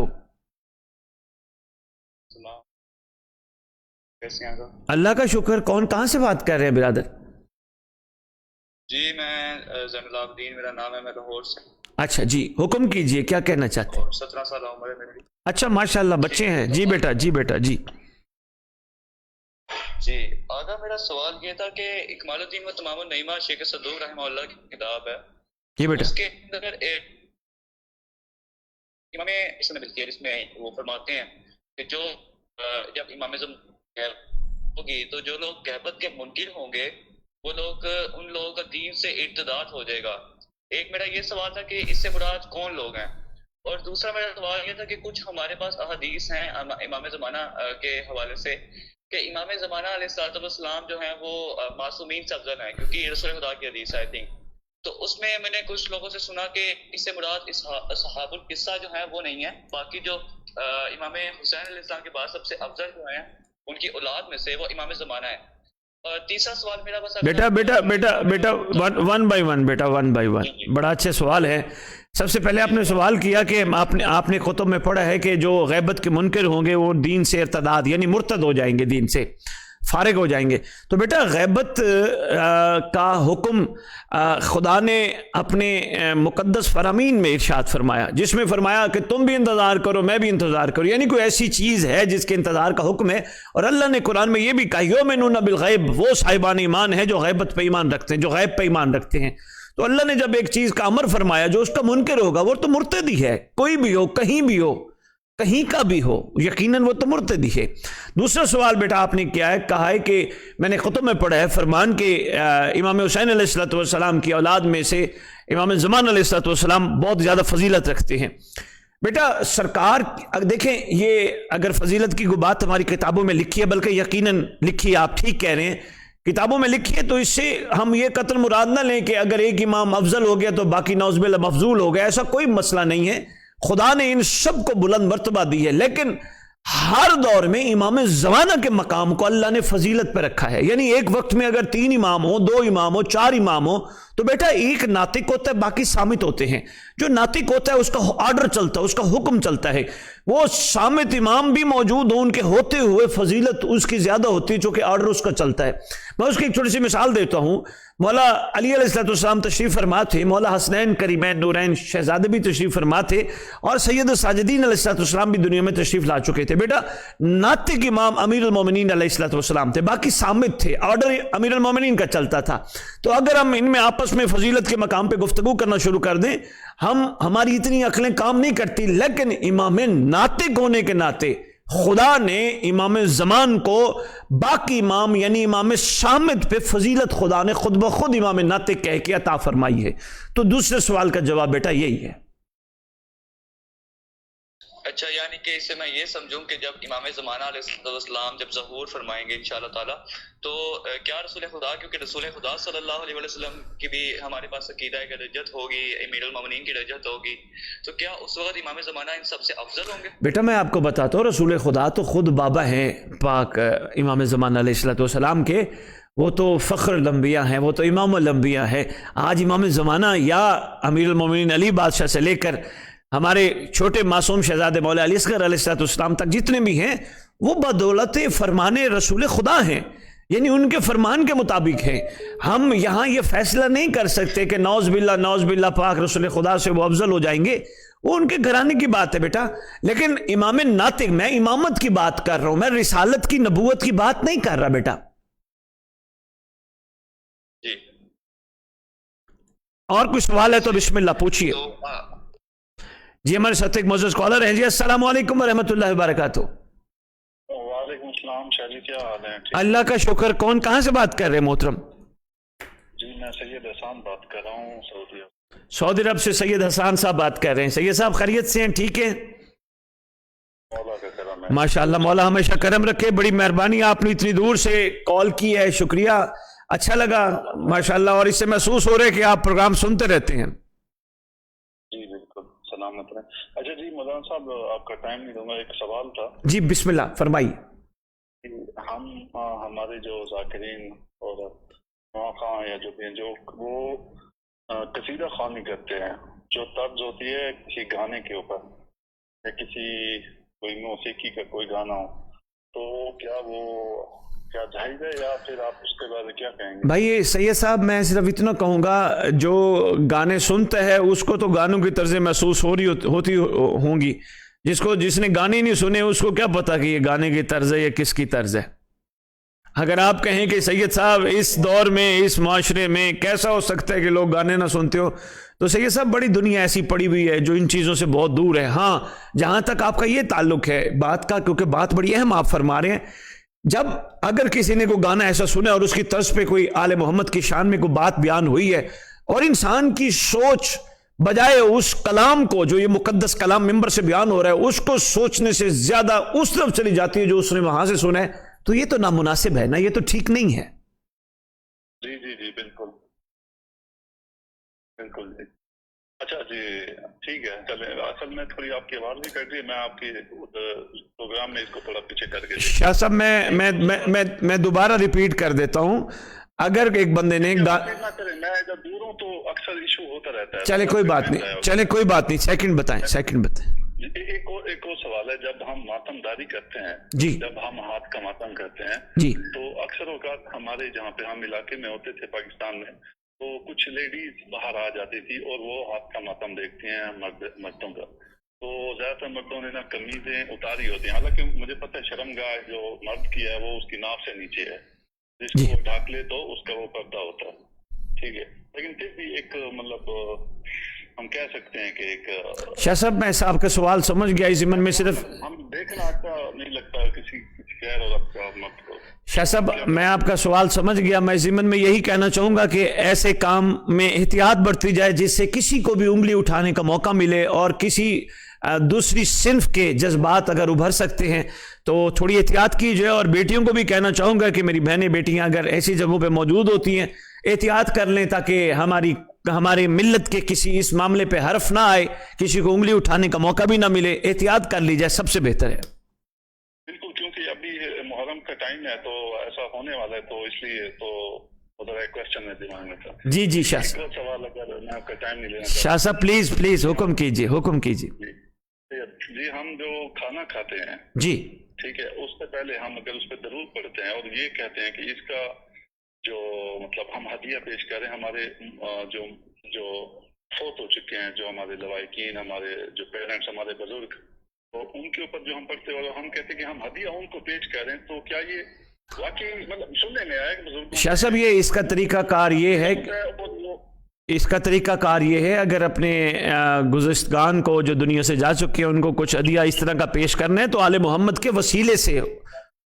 A: اللہ کا شکر. کون کہاں سے بات کر رہے ہیں برادر؟
E: جی میں زین العابدین میرا نام ہے، میں لاہور سے.
A: اچھا جی حکم کیجئے، کیا کہنا چاہتے ہیں؟
E: 17 سال عمر ہے میری.
A: اچھا ماشاءاللہ بچے ہیں. جی بیٹا جی بیٹا جی.
E: جی آگا میرا سوال یہ تھا کہ اکمال الدین و تمام النعمہ شیخ صدوق رحمہ اللہ کی کتاب ہے.
A: جی بیٹا.
E: اس کے اندر امام اس میں ملتی ہے جس میں وہ فرماتے ہیں کہ جو جب امام ہوگی تو جو لوگ غیبت کے منکر ہوں گے وہ لوگ ان لوگوں کا دین سے ارتداد ہو جائے گا. ایک میرا یہ سوال تھا کہ اس سے مراد کون لوگ ہیں، اور دوسرا میرا سوال یہ تھا کہ کچھ ہمارے پاس احادیث ہیں امام زمانہ کے حوالے سے کہ امام زمانہ علیہ السلام جو ہیں وہ معصومین سے افضل ہیں، کیونکہ یہ رسول خدا کی حدیث ہے آئی تھنک. تو اس میں میں نے کچھ لوگوں سے سنا کہ اس سے مراد اصحاب القصہ جو ہیں وہ نہیں ہے، باقی جو امام حسین علیہ السلام کے بعد سب سے افضل جو ہیں ان کی اولاد میں سے وہ امام زمانہ ہے. اور تیسرا سوال میرا بس
A: beta one by one beta, one by one. بڑا اچھا سوال ہے. سب سے پہلے آپ نے سوال کیا کہ آپ نے خطب میں پڑھا ہے کہ جو غیبت کے منکر ہوں گے وہ دین سے ارتداد یعنی مرتد ہو جائیں گے، دین سے فارغ ہو جائیں گے. تو بیٹا غیبت کا حکم خدا نے اپنے مقدس فرامین میں ارشاد فرمایا، جس میں فرمایا کہ تم بھی انتظار کرو میں بھی انتظار کرو، یعنی کوئی ایسی چیز ہے جس کے انتظار کا حکم ہے. اور اللہ نے قرآن میں یہ بھی کہا یؤمنون بالغیب، وہ صاحبان ایمان ہیں جو غیبت پہ ایمان رکھتے ہیں، جو غیب پہ ایمان رکھتے ہیں. تو اللہ نے جب ایک چیز کا امر فرمایا جو اس کا منکر ہوگا وہ تو مرتد ہی ہے، کوئی بھی ہو کہیں بھی ہو کہیں کا بھی ہو، یقیناً وہ تو مرتد ہی ہے. دوسرا سوال بیٹا آپ نے کیا ہے، کہا ہے کہ میں نے خطب میں پڑھا ہے فرمان کہ امام حسین علیہ السلام کی اولاد میں سے امام زمان علیہ السلام بہت زیادہ فضیلت رکھتے ہیں. بیٹا سرکار دیکھیں، یہ اگر فضیلت کی کوئی بات ہماری کتابوں میں لکھی ہے، بلکہ یقیناً لکھی ہے، آپ ٹھیک کہہ رہے ہیں کتابوں میں لکھی ہے، تو اس سے ہم یہ قطع مراد نہ لیں کہ اگر ایک امام افضل ہو گیا تو باقی نعوذ باللہ مفضول ہو گیا. ایسا کوئی مسئلہ نہیں ہے. خدا نے ان سب کو بلند مرتبہ دی ہے، لیکن ہر دور میں امام زمانہ کے مقام کو اللہ نے فضیلت پہ رکھا ہے. یعنی ایک وقت میں اگر 3 امام ہو، 2 امام ہو، 4 امام ہو، تو بیٹا ایک ناطق ہوتا ہے، باقی صامت ہوتے ہیں. جو ناطق ہوتا ہے اس کا آرڈر چلتا ہے، اس کا حکم چلتا ہے. وہ صامت امام بھی موجود ہوں، ان کے ہوتے ہوئے فضیلت اس کی زیادہ ہوتی ہے چونکہ آرڈر اس کا چلتا ہے. میں اس کی ایک چھوٹی سی مثال دیتا ہوں. مولا علی علیہ السلام تشریف فرما تھے، مولا حسنین کریمین نورین شہزادے بھی تشریف فرما تھے، اور سید الساجدین علیہ السلام بھی دنیا میں تشریف لا چکے تھے. بیٹا ناطق امام امیر المومنین علیہ السلام تھے، باقی صامت تھے، آرڈر امیر المومنین کا چلتا تھا. تو اگر ہم ان میں آپس میں فضیلت کے مقام پہ گفتگو کرنا شروع کر دیں، ہماری اتنی عقلیں کام نہیں کرتی. لیکن امام ناطق ہونے کے ناطے خدا نے امام زمان کو باقی امام یعنی امام صامت پہ فضیلت خدا نے خود بخود امام ناطق کہہ کے عطا فرمائی ہے. تو دوسرے سوال کا جواب بیٹا یہی ہے.
E: اچھا یعنی کہ اس سے میں یہ سمجھوں کہ جب امام زمانہ علیہ السلام جب ظہور فرمائیں گے انشاءاللہ تعالیٰ تو کیا رسول خدا، کیونکہ رسول خدا صلی اللہ علیہ وسلم کی بھی ہمارے پاس عقیدہ ہے کہ رجت ہوگی، امیر المومنین کی رجت ہوگی، تو کیا اس وقت امام زمانہ ان سب سے افضل ہوں گے؟
A: بیٹا میں آپ کو بتاتا ہوں، رسول خدا تو خود بابا ہیں پاک امام زمانہ علیہ السلام کے، وہ تو فخر الانبیاء ہیں، وہ تو امام الانبیاء ہے۔ آج امام زمانہ یا امیر المومنین علی بادشاہ سے لے کر ہمارے چھوٹے معصوم شہزادے مولا علی اصغر علیہ السلام تک جتنے بھی ہیں وہ بدولت فرمان رسول خدا ہیں، یعنی ان کے فرمان کے مطابق ہیں۔ ہم یہاں یہ فیصلہ نہیں کر سکتے کہ نعوذ باللہ پاک رسول خدا سے وہ افضل ہو جائیں گے، وہ ان کے گھرانے کی بات ہے بیٹا۔ لیکن امام ناطق، میں امامت کی بات کر رہا ہوں، میں رسالت کی نبوت کی بات نہیں کر رہا بیٹا۔
E: جی
A: اور کوئی سوال ہے تو بسم اللہ پوچھیے۔ جی ہمارے ساتھ ایک معزز کالر ہیں جی، السلام علیکم ورحمۃ اللہ وبرکاتہ۔
F: وعلیکم السلام شاہ جی، کیا حال ہے؟
A: اللہ کا شکر۔ کون کہاں سے بات کر رہے ہیں محترم؟
F: جی میں سید احسان بات کر رہا ہوں سعودی عرب۔
A: سعودی عرب سے سید حسان صاحب بات کر رہے ہیں۔ سید صاحب خیریت سے ہیں؟ ٹھیک ہے
F: مولا کا کرم ہے۔
A: ماشاءاللہ، مولا ہمیشہ کرم رکھے۔ بڑی مہربانی، آپ نے اتنی دور سے کال کی ہے، شکریہ، اچھا لگا ماشاءاللہ، اور اس سے محسوس ہو رہا ہے کہ آپ پروگرام سنتے رہتے ہیں۔
F: جی بالکل سلامت رہیں۔ اچھا جی مولانا صاحب آپ کا ٹائم نہیں دوں گا، ایک سوال تھا۔
A: جی بسم اللہ فرمائیے۔
F: ہم ہمارے جو ذاکرین اور خواہ یا جو بھی ہیں جو وہ قصیدہ خوانی کرتے ہیں، جو طرز ہوتی ہے کسی گانے کے اوپر یا کسی کوئی موسیقی کا کوئی گانا ہو، تو کیا وہ کیا جائز ہے یا پھر آپ اس کے بارے کیا کہیں گے؟
A: بھائی سید صاحب میں صرف اتنا کہوں گا، جو گانے سنتا ہے اس کو تو گانوں کی طرزیں محسوس ہوتی ہوں گی، جس نے گانے نہیں سنے اس کو کیا پتا کہ یہ گانے کی طرز ہے یا کس کی طرز ہے۔ اگر آپ کہیں کہ سید صاحب اس دور میں اس معاشرے میں کیسا ہو سکتا ہے کہ لوگ گانے نہ سنتے ہو، تو سید صاحب بڑی دنیا ایسی پڑی ہوئی ہے جو ان چیزوں سے بہت دور ہے۔ ہاں جہاں تک آپ کا یہ تعلق ہے بات کا، کیونکہ بات بڑی اہم آپ فرما رہے ہیں، جب اگر کسی نے کوئی گانا ایسا سنا اور اس کی طرز پہ کوئی آل محمد کی شان میں کوئی بات بیان ہوئی ہے، اور انسان کی سوچ بجائے اس کلام کو، جو یہ مقدس کلام ممبر سے بیان ہو رہا ہے، اس کو سوچنے سے زیادہ اس طرف چلی جاتی ہے جو اس نے وہاں سے سنا ہے، تو یہ تو نامناسب ہے نا، یہ تو ٹھیک نہیں ہے۔
F: جی جی جی بالکل بالکل جی۔ اچھا جی ٹھیک ہے، چلے اصل میں تھوڑی آپ کی آواز بھی کٹ رہی ہے، میں آپ کی پروگرام میں اس کو تھوڑا پیچھے کر کے
A: شاہ صاحب میں دوبارہ ریپیٹ کر دیتا ہوں، اگر ایک بندے نے
F: میں جب دور ہوں تو اکثر ایشو ہوتا رہتا ہے۔
A: چلے کوئی بات نہیں، سیکنڈ بتائیں۔
F: ایک اور سوال ہے، جب ہم ماتم داری کرتے ہیں،
A: جی
F: جب ہم ہاتھ کا ماتم کرتے ہیں،
A: جی
F: تو اکثر اوقات ہمارے جہاں پہ ہم علاقے میں ہوتے تھے پاکستان میں، تو کچھ لیڈیز باہر آ جاتی تھی اور وہ ہاتھ کا ماتم دیکھتی ہیں مردوں کا، تو زیادہ تر مردوں نے نا قمیضیں اتاری ہوتی ہیں، حالانکہ مجھے پتہ ہے شرم گاہ جو مرد کی ہے وہ اس کی ناف سے نیچے ہے، جس کو وہ ڈھانک لے تو اس کا وہ پردہ ہوتا ہے، ٹھیک ہے، لیکن پھر بھی ایک مطلب ہم کہہ سکتے ہیں کہ ایک
A: شاہ صاحب میں صاحب کا سوال سمجھ گیا، اس ضمن میں صرف
F: ہم دیکھنا اچھا نہیں لگتا کسی غیر عورت کا مرد کو۔
A: شاہ صاحب میں آپ کا سوال سمجھ گیا، میں ضمن میں یہی کہنا چاہوں گا کہ ایسے کام میں احتیاط برتی جائے جس سے کسی کو بھی انگلی اٹھانے کا موقع ملے، اور کسی دوسری صنف کے جذبات اگر ابھر سکتے ہیں تو تھوڑی احتیاط کی جائے۔ اور بیٹیوں کو بھی کہنا چاہوں گا کہ میری بہنیں بیٹیاں اگر ایسی جگہوں پہ موجود ہوتی ہیں احتیاط کر لیں، تاکہ ہماری ملت کے کسی اس معاملے پہ حرف نہ آئے، کسی کو انگلی اٹھانے کا موقع بھی نہ ملے، احتیاط کر لی جائے، سب سے بہتر ہے۔
F: بالکل، کیونکہ ابھی محرم کا ٹائم ہے تو ایسا ہونے والا ہے، تو اس لیے تو ادھر ایک کوشچن ہے دماغ میں تھا۔
A: جی شاہ صاحب،
F: سوال اگر میں آپ کا ٹائم نہیں لینا
A: شاہ صاحب پلیز حکم کیجیے۔
F: جی ہم جو کھانا کھاتے ہیں،
A: جی
F: ٹھیک ہے، اس سے پہلے ہم اگر اس پہ درود پڑھتے ہیں اور یہ کہتے ہیں کہ اس کا جو مطلب ہم ہدیہ پیش کریں ہمارے جو فوت ہو چکے ہیں، جو ہمارے لوائقین، ہمارے جو پیرنٹس، ہمارے بزرگ، تو ان کے اوپر جو ہم پڑھتے ہیں اور ہم کہتے ہیں کہ ہم ہدیہ ان کو پیش کریں، تو کیا یہ واقعی مطلب سننے میں آیا کہ بزرگوں
A: شاہ صاحب یہ اس کا طریقہ کار یہ ہے اگر اپنے گزشتگان کو جو دنیا سے جا چکے ہیں ان کو کچھ ہدیہ اس طرح کا پیش کرنا ہے، تو آل محمد کے وسیلے سے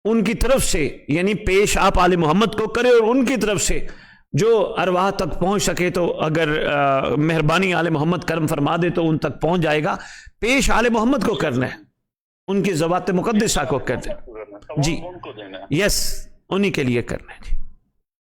A: ان کی طرف سے، یعنی پیش آپ آل محمد کو کرے، اور ان کی طرف سے جو ارواح تک پہنچ سکے تو اگر مہربانی آل محمد کرم فرما دے تو ان تک پہنچ جائے گا، پیش آل محمد کو کرنا ہے۔ ان کی ذوات مقدسہ کو کر دیں. جی
F: ان کو دینا ہے.
A: یس انہی کے لیے کرنا ہے. جی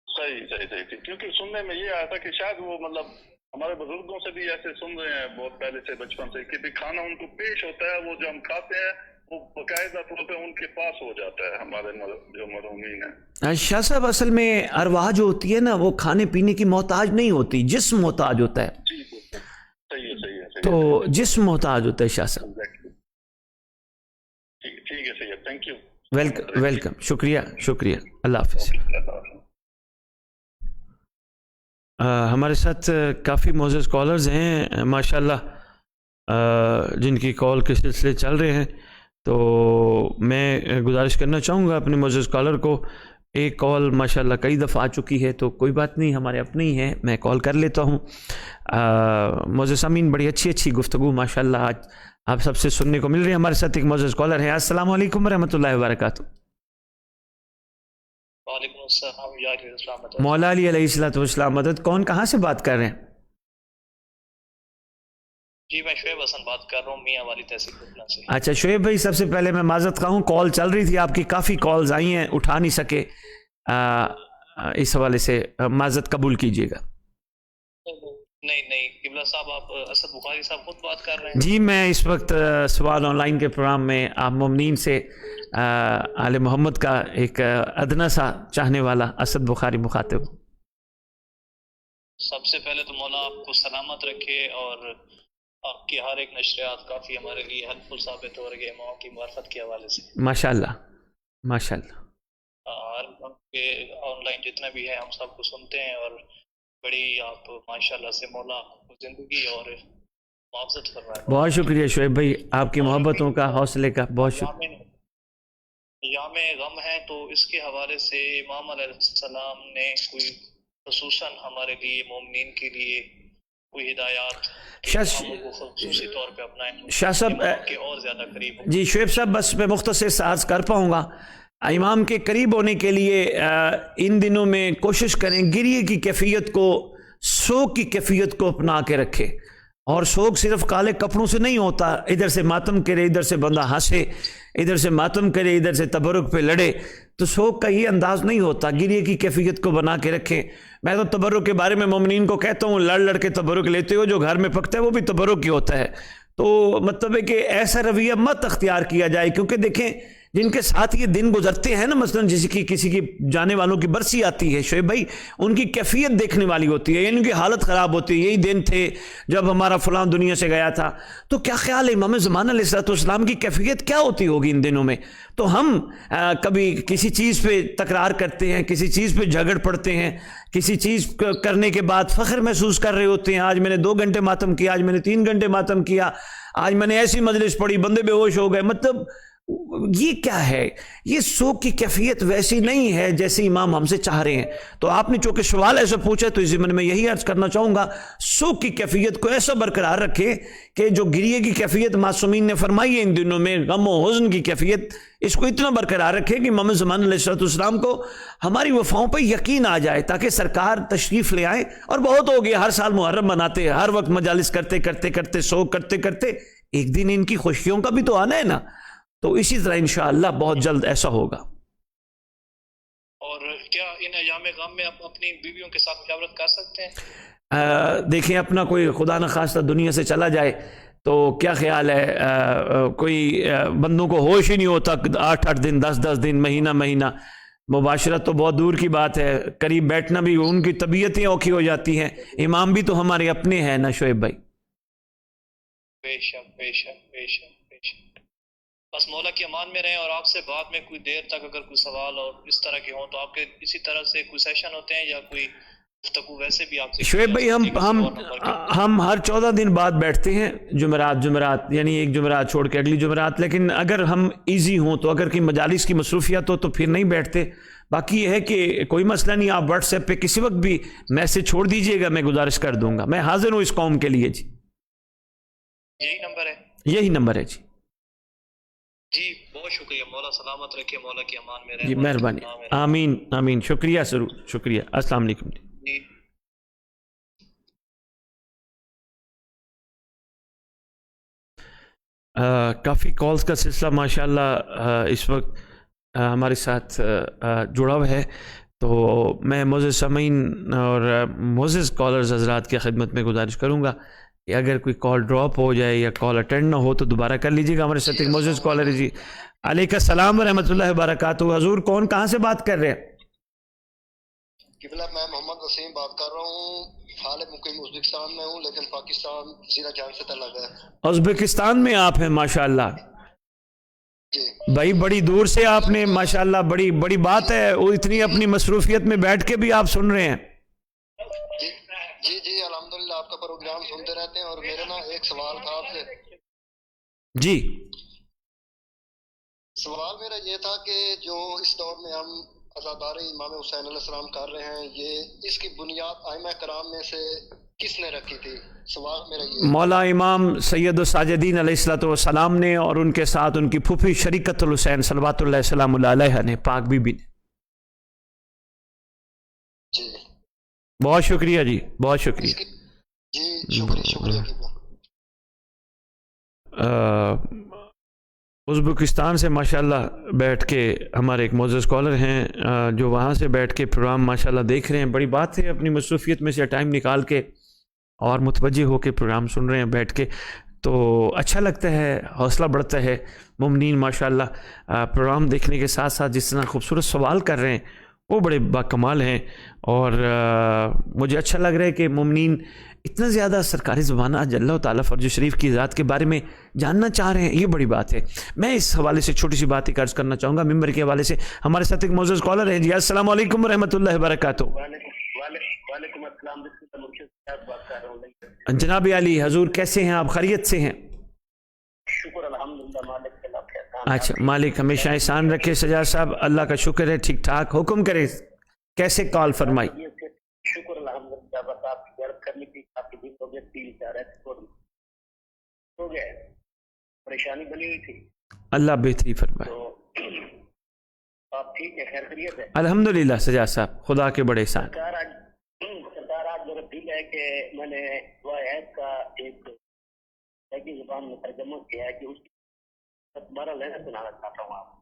F: صحیح صحیح صحیح. کیونکہ سننے میں یہ آیا تھا کہ شاید وہ مطلب ہمارے بزرگوں سے بھی ایسے سن رہے ہیں بہت پہلے سے بچپن سے کہ کھانا ان کو پیش ہوتا ہے, وہ جو ہم کھاتے ہیں وہ باقاعدہ طور پہ ان کے پاس ہو جاتا ہے ہمارے جو مرحومین ہیں.
A: شاہ صاحب اصل میں ارواح جو ہوتی ہے نا وہ کھانے پینے کی محتاج نہیں ہوتی, جسم محتاج ہوتا ہے.
F: جی صحیح ہے صحیح ہے.
A: تو جسم محتاج ہوتا ہے شاہ صاحب.
F: ٹھیک ہے صحیح ہے. Thank you.
A: ویلکم. شکریہ شکریہ. اللہ حافظ. ہمارے ساتھ کافی معزز کالرز ہیں ماشاءاللہ جن کی کال کے سلسلے چل رہے ہیں. تو میں گزارش کرنا چاہوں گا اپنے معزز کالر کو, ایک کال ماشاءاللہ کئی دفعہ آ چکی ہے تو کوئی بات نہیں, ہمارے اپنے ہی ہیں, میں کال کر لیتا ہوں. معزز سامعین بڑی اچھی گفتگو ماشاءاللہ آج آپ سب سے سننے کو مل رہی ہے. ہمارے ساتھ ایک معزز کالر ہے. السلام علیکم ورحمۃ اللہ وبرکاتہ.
D: وعلیکم السلام یا السلام.
A: مولا علی علیہ الصلوۃ والسلام مدد. کون کہاں سے بات کر رہے ہیں؟
D: جی میں شعیب حسن بات کر رہا ہوں میاں والی تحصیل پٹنہ سے.
A: اچھا شعیب بھائی, سب سے پہلے میں معذرت خواہ ہوں, کال چل رہی تھی آپ کی, کافی کالز آئی ہیں, اٹھا نہیں سکے, اس حوالے سے معذرت قبول کیجیے گا.
D: نہیں قبلہ صاحب آپ اسد بخاری صاحب خود بات کر رہے ہیں؟
A: جی میں اس وقت سوال آن لائن کے پروگرام میں آپ مومنین سے آل محمد کا ایک ادنا سا چاہنے والا اسد بخاری مخاطب.
D: سب سے پہلے تو مولا آپ کو سلامت رکھے, اور آپ کی ہر ایک نشریات کافی ہمارے لیے ہیلپ فل ثابت ہو رہی ہے ماں کی معرفت کے حوالے سے.
A: ماشاءاللہ ماشاءاللہ.
D: آن لائن جتنا بھی ہے ہم سب کو سنتے ہیں, اور بڑی آپ ماشاءاللہ سے مولا کو زندگی اور معاوضت فرمائے.
A: بہت شکریہ شعیب بھائی, آپ کی محبتوں کا, حوصلے کا بہت شکریہ.
D: یام غم ہے تو اس کے حوالے سے امام علیہ السلام نے کوئی خصوصاً ہمارے لیے مومنین کے لیے کوئی ہدایات خصوصی طور پہ اپنائیں
A: شاہ صاحب
D: کے اور زیادہ قریب ہوں.
A: جی شعیب صاحب بس میں مختصر سے عرض کر پاؤں گا, امام کے قریب ہونے کے لیے ان دنوں میں کوشش کریں گریے کی کیفیت کو, سوگ کی کیفیت کو اپنا کے رکھے. اور سوگ صرف کالے کپڑوں سے نہیں ہوتا, ادھر سے ماتم کرے, ادھر سے بندہ ہنسے, ادھر سے ماتم کرے, ادھر سے تبرک پہ لڑے, تو سوگ کا یہ انداز نہیں ہوتا. گریے کی کیفیت کو بنا کے رکھیں. میں تو تبرک کے بارے میں مومنین کو کہتا ہوں, لڑ کے تبرک لیتے ہو, جو گھر میں پکتا ہے وہ بھی تبرک ہی ہوتا ہے. تو مطلب ہے کہ ایسا رویہ مت اختیار کیا جائے, کیونکہ دیکھیں جن کے ساتھ یہ دن گزرتے ہیں نا, مثلا کسی کی جانے والوں کی برسی آتی ہے شعیب بھائی, ان کی کیفیت دیکھنے والی ہوتی ہے, یعنی ان کی حالت خراب ہوتی ہے. یہی دن تھے جب ہمارا فلاں دنیا سے گیا تھا, تو کیا خیال ہے امام زمان علیہ الصلوۃ والسلام کی کیفیت کیا ہوتی ہوگی ان دنوں میں. تو ہم کبھی کسی چیز پہ تکرار کرتے ہیں, کسی چیز پہ جھگڑ پڑتے ہیں, کسی چیز کرنے کے بعد فخر محسوس کر رہے ہوتے ہیں, آج میں نے 2 گھنٹے ماتم کیا, آج میں نے 3 گھنٹے ماتم کیا, آج میں نے ایسی مجلس پڑھی بندے بے ہوش ہو گئے. مطلب یہ کیا ہے؟ یہ سوگ کی کیفیت ویسی نہیں ہے جیسے امام ہم سے چاہ رہے ہیں. تو آپ نے چونکہ سوال ایسا پوچھا تو اس ضمن میں یہی عرض کرنا چاہوں گا, سوگ کی کیفیت کو ایسا برقرار رکھے کہ جو گریے کی کیفیت معصومین نے فرمائی ہے ان دنوں میں, غم و حزن کی کیفیت, اس کو اتنا برقرار رکھے کہ امام زمان علیہ السلام کو ہماری وفاؤں پہ یقین آ جائے, تاکہ سرکار تشریف لے آئے. اور بہت ہو گیا, ہر سال محرم مناتے, ہر وقت مجالس کرتے سوگ کرتے, ایک دن ان کی خوشیوں کا بھی تو آنا ہے نا. تو اسی طرح انشاءاللہ بہت جلد ایسا ہوگا.
D: اور کیا ان ایام غم میں آپ اپنی بیویوں کے ساتھ مشاورت کر سکتے ہیں؟
A: دیکھیں اپنا کوئی خدا نخواستہ دنیا سے چلا جائے تو کیا خیال ہے, کوئی بندوں کو ہوش ہی نہیں ہوتا, 8 دن 10 دن مہینہ, مباشرت تو بہت دور کی بات ہے, قریب بیٹھنا بھی ان کی طبیعتیں اوکھی ہو جاتی ہیں. امام بھی تو ہمارے اپنے ہیں نا شعیب بھائی.
D: بے شک. بس مولا کی امان میں رہیں, اور آپ سے بعد میں کوئی دیر تک اگر کوئی سوال اور اس طرح کے ہوں تو آپ کے اسی طرح سے کوئی سیشن ہوتے ہیں یا کوئی گفتگو ویسے بھی آپ سے؟
A: شعیب بھائی ہم ہر 14 دن بعد بیٹھتے ہیں, جمعرات, یعنی ایک جمعرات چھوڑ کے اگلی جمعرات. لیکن اگر ہم ایزی ہوں تو, اگر کوئی مجالس کی مصروفیات ہو تو پھر نہیں بیٹھتے. باقی یہ ہے کہ کوئی مسئلہ نہیں, آپ واٹس ایپ پہ کسی وقت بھی میسج چھوڑ دیجئے گا, میں گزارش کر دوں گا. میں حاضر ہوں اس قوم کے لیے. جی
D: یہی نمبر ہے؟
A: یہی نمبر ہے.
D: جی بہت شکریہ, مولا سلامت رکھے, مولا کی امان میں رہے.
A: جی مہربانی, آمین. شکریہ ضرور, شکریہ. السلام علیکم. کافی کالز کا سلسلہ ماشاءاللہ اس وقت ہمارے ساتھ جڑا ہوا ہے، تو میں معزز سامعین اور معزز کالرز حضرات کی خدمت میں گزارش کروں گا کہ اگر کوئی کال ڈراپ ہو جائے یا کال اٹینڈ نہ ہو تو دوبارہ کر لیجیے گا. ہمارے ساتھ ایک معزز کالر ہے. جی علیکم السلام ورحمۃ اللہ وبرکاتہ. حضور کون کہاں سے بات کر رہے ہیں؟
G: قبلہ میں محمد وسیم بات کر رہا ہوں، حال مقیم ازبکستان میں ہوں لیکن پاکستان زیرہ جان سے تعلق ہے.
A: ازبکستان میں آپ ہیں ماشاءاللہ.
G: جی
A: بھائی بڑی دور سے آپ نے ماشاءاللہ، بڑی بات ہے، وہ اتنی اپنی مصروفیت میں بیٹھ کے بھی آپ سن رہے ہیں.
G: جی الحمدللہ آپ کا پروگرام سنتے رہتے ہیں. اور میرا نا ایک سوال تھا آپ سے.
A: جی
G: سوال میرا یہ تھا کہ جو اس دور میں ہم عزاداری امام حسین علیہ السلام کر رہے ہیں، یہ اس کی بنیاد ائمہ کرام میں سے کس نے رکھی تھی؟ سوال میرا یہ.
A: مولا امام سید الساجدین علیہ السلام نے، اور ان کے ساتھ ان کی پھوپھی شریکت الحسین صلوات اللہ السلام علیہ نے، پاک بی بی نے.
G: جی
A: بہت شکریہ جی، بہت شکریہ.
G: جی شکریہ قبلہ.
A: ازبکستان سے ماشاءاللہ بیٹھ کے ہمارے ایک معزز کالر ہیں جو وہاں سے بیٹھ کے پروگرام ماشاءاللہ دیکھ رہے ہیں. بڑی بات ہے، اپنی مصروفیت میں سے ٹائم نکال کے اور متوجہ ہو کے پروگرام سن رہے ہیں بیٹھ کے، تو اچھا لگتا ہے، حوصلہ بڑھتا ہے. مومنین ماشاءاللہ پروگرام دیکھنے کے ساتھ ساتھ جس طرح خوبصورت سوال کر رہے ہیں وہ بڑے باکمال ہیں. اور مجھے اچھا لگ رہا ہے کہ مومنین اتنا زیادہ سرکار زمانہ جل اللہ تعالیٰ فرج شریف کی ذات کے بارے میں جاننا چاہ رہے ہیں، یہ بڑی بات ہے. میں اس حوالے سے چھوٹی سی بات عرض کرنا چاہوں گا ممبر کے حوالے سے. ہمارے ساتھ ایک معزز کالر ہیں. جی السلام علیکم ورحمۃ اللہ وبرکاتہ.
H: وعلیکم السلام. بات کر رہا ہوں.
A: جناب علی حضور کیسے ہیں آپ؟ خیریت سے ہیں؟
H: شکر الحمدللہ مالک کے اللہ کا.
A: اچھا، مالک ہمیشہ احسان رکھے. سجاد صاحب اللہ کا شکر ہے، ٹھیک ٹھاک. حکم کرے، کیسے کال فرمائی؟
H: شکر الحمدللہ. بس آپ کی غرض کرنی تھی، آپ کی دن ہو گئے 3-4 ایپیسوڈ ہو گئے، پریشانی بنی ہوئی تھی.
A: اللہ بہتری فرمائے.
H: تو آپ ٹھیک ہے؟ خیر خیریت ہے؟
A: الحمدللہ سجاد صاحب، خدا کے بڑے احسان.
H: سرکار آج میرا دل ہے کہ میں نے دعا عید کا ایک سیدھی زبان میں ترجمہ کیا ہے کہ اس دوبارہ لینا سنانا چاہتا ہوں آپ.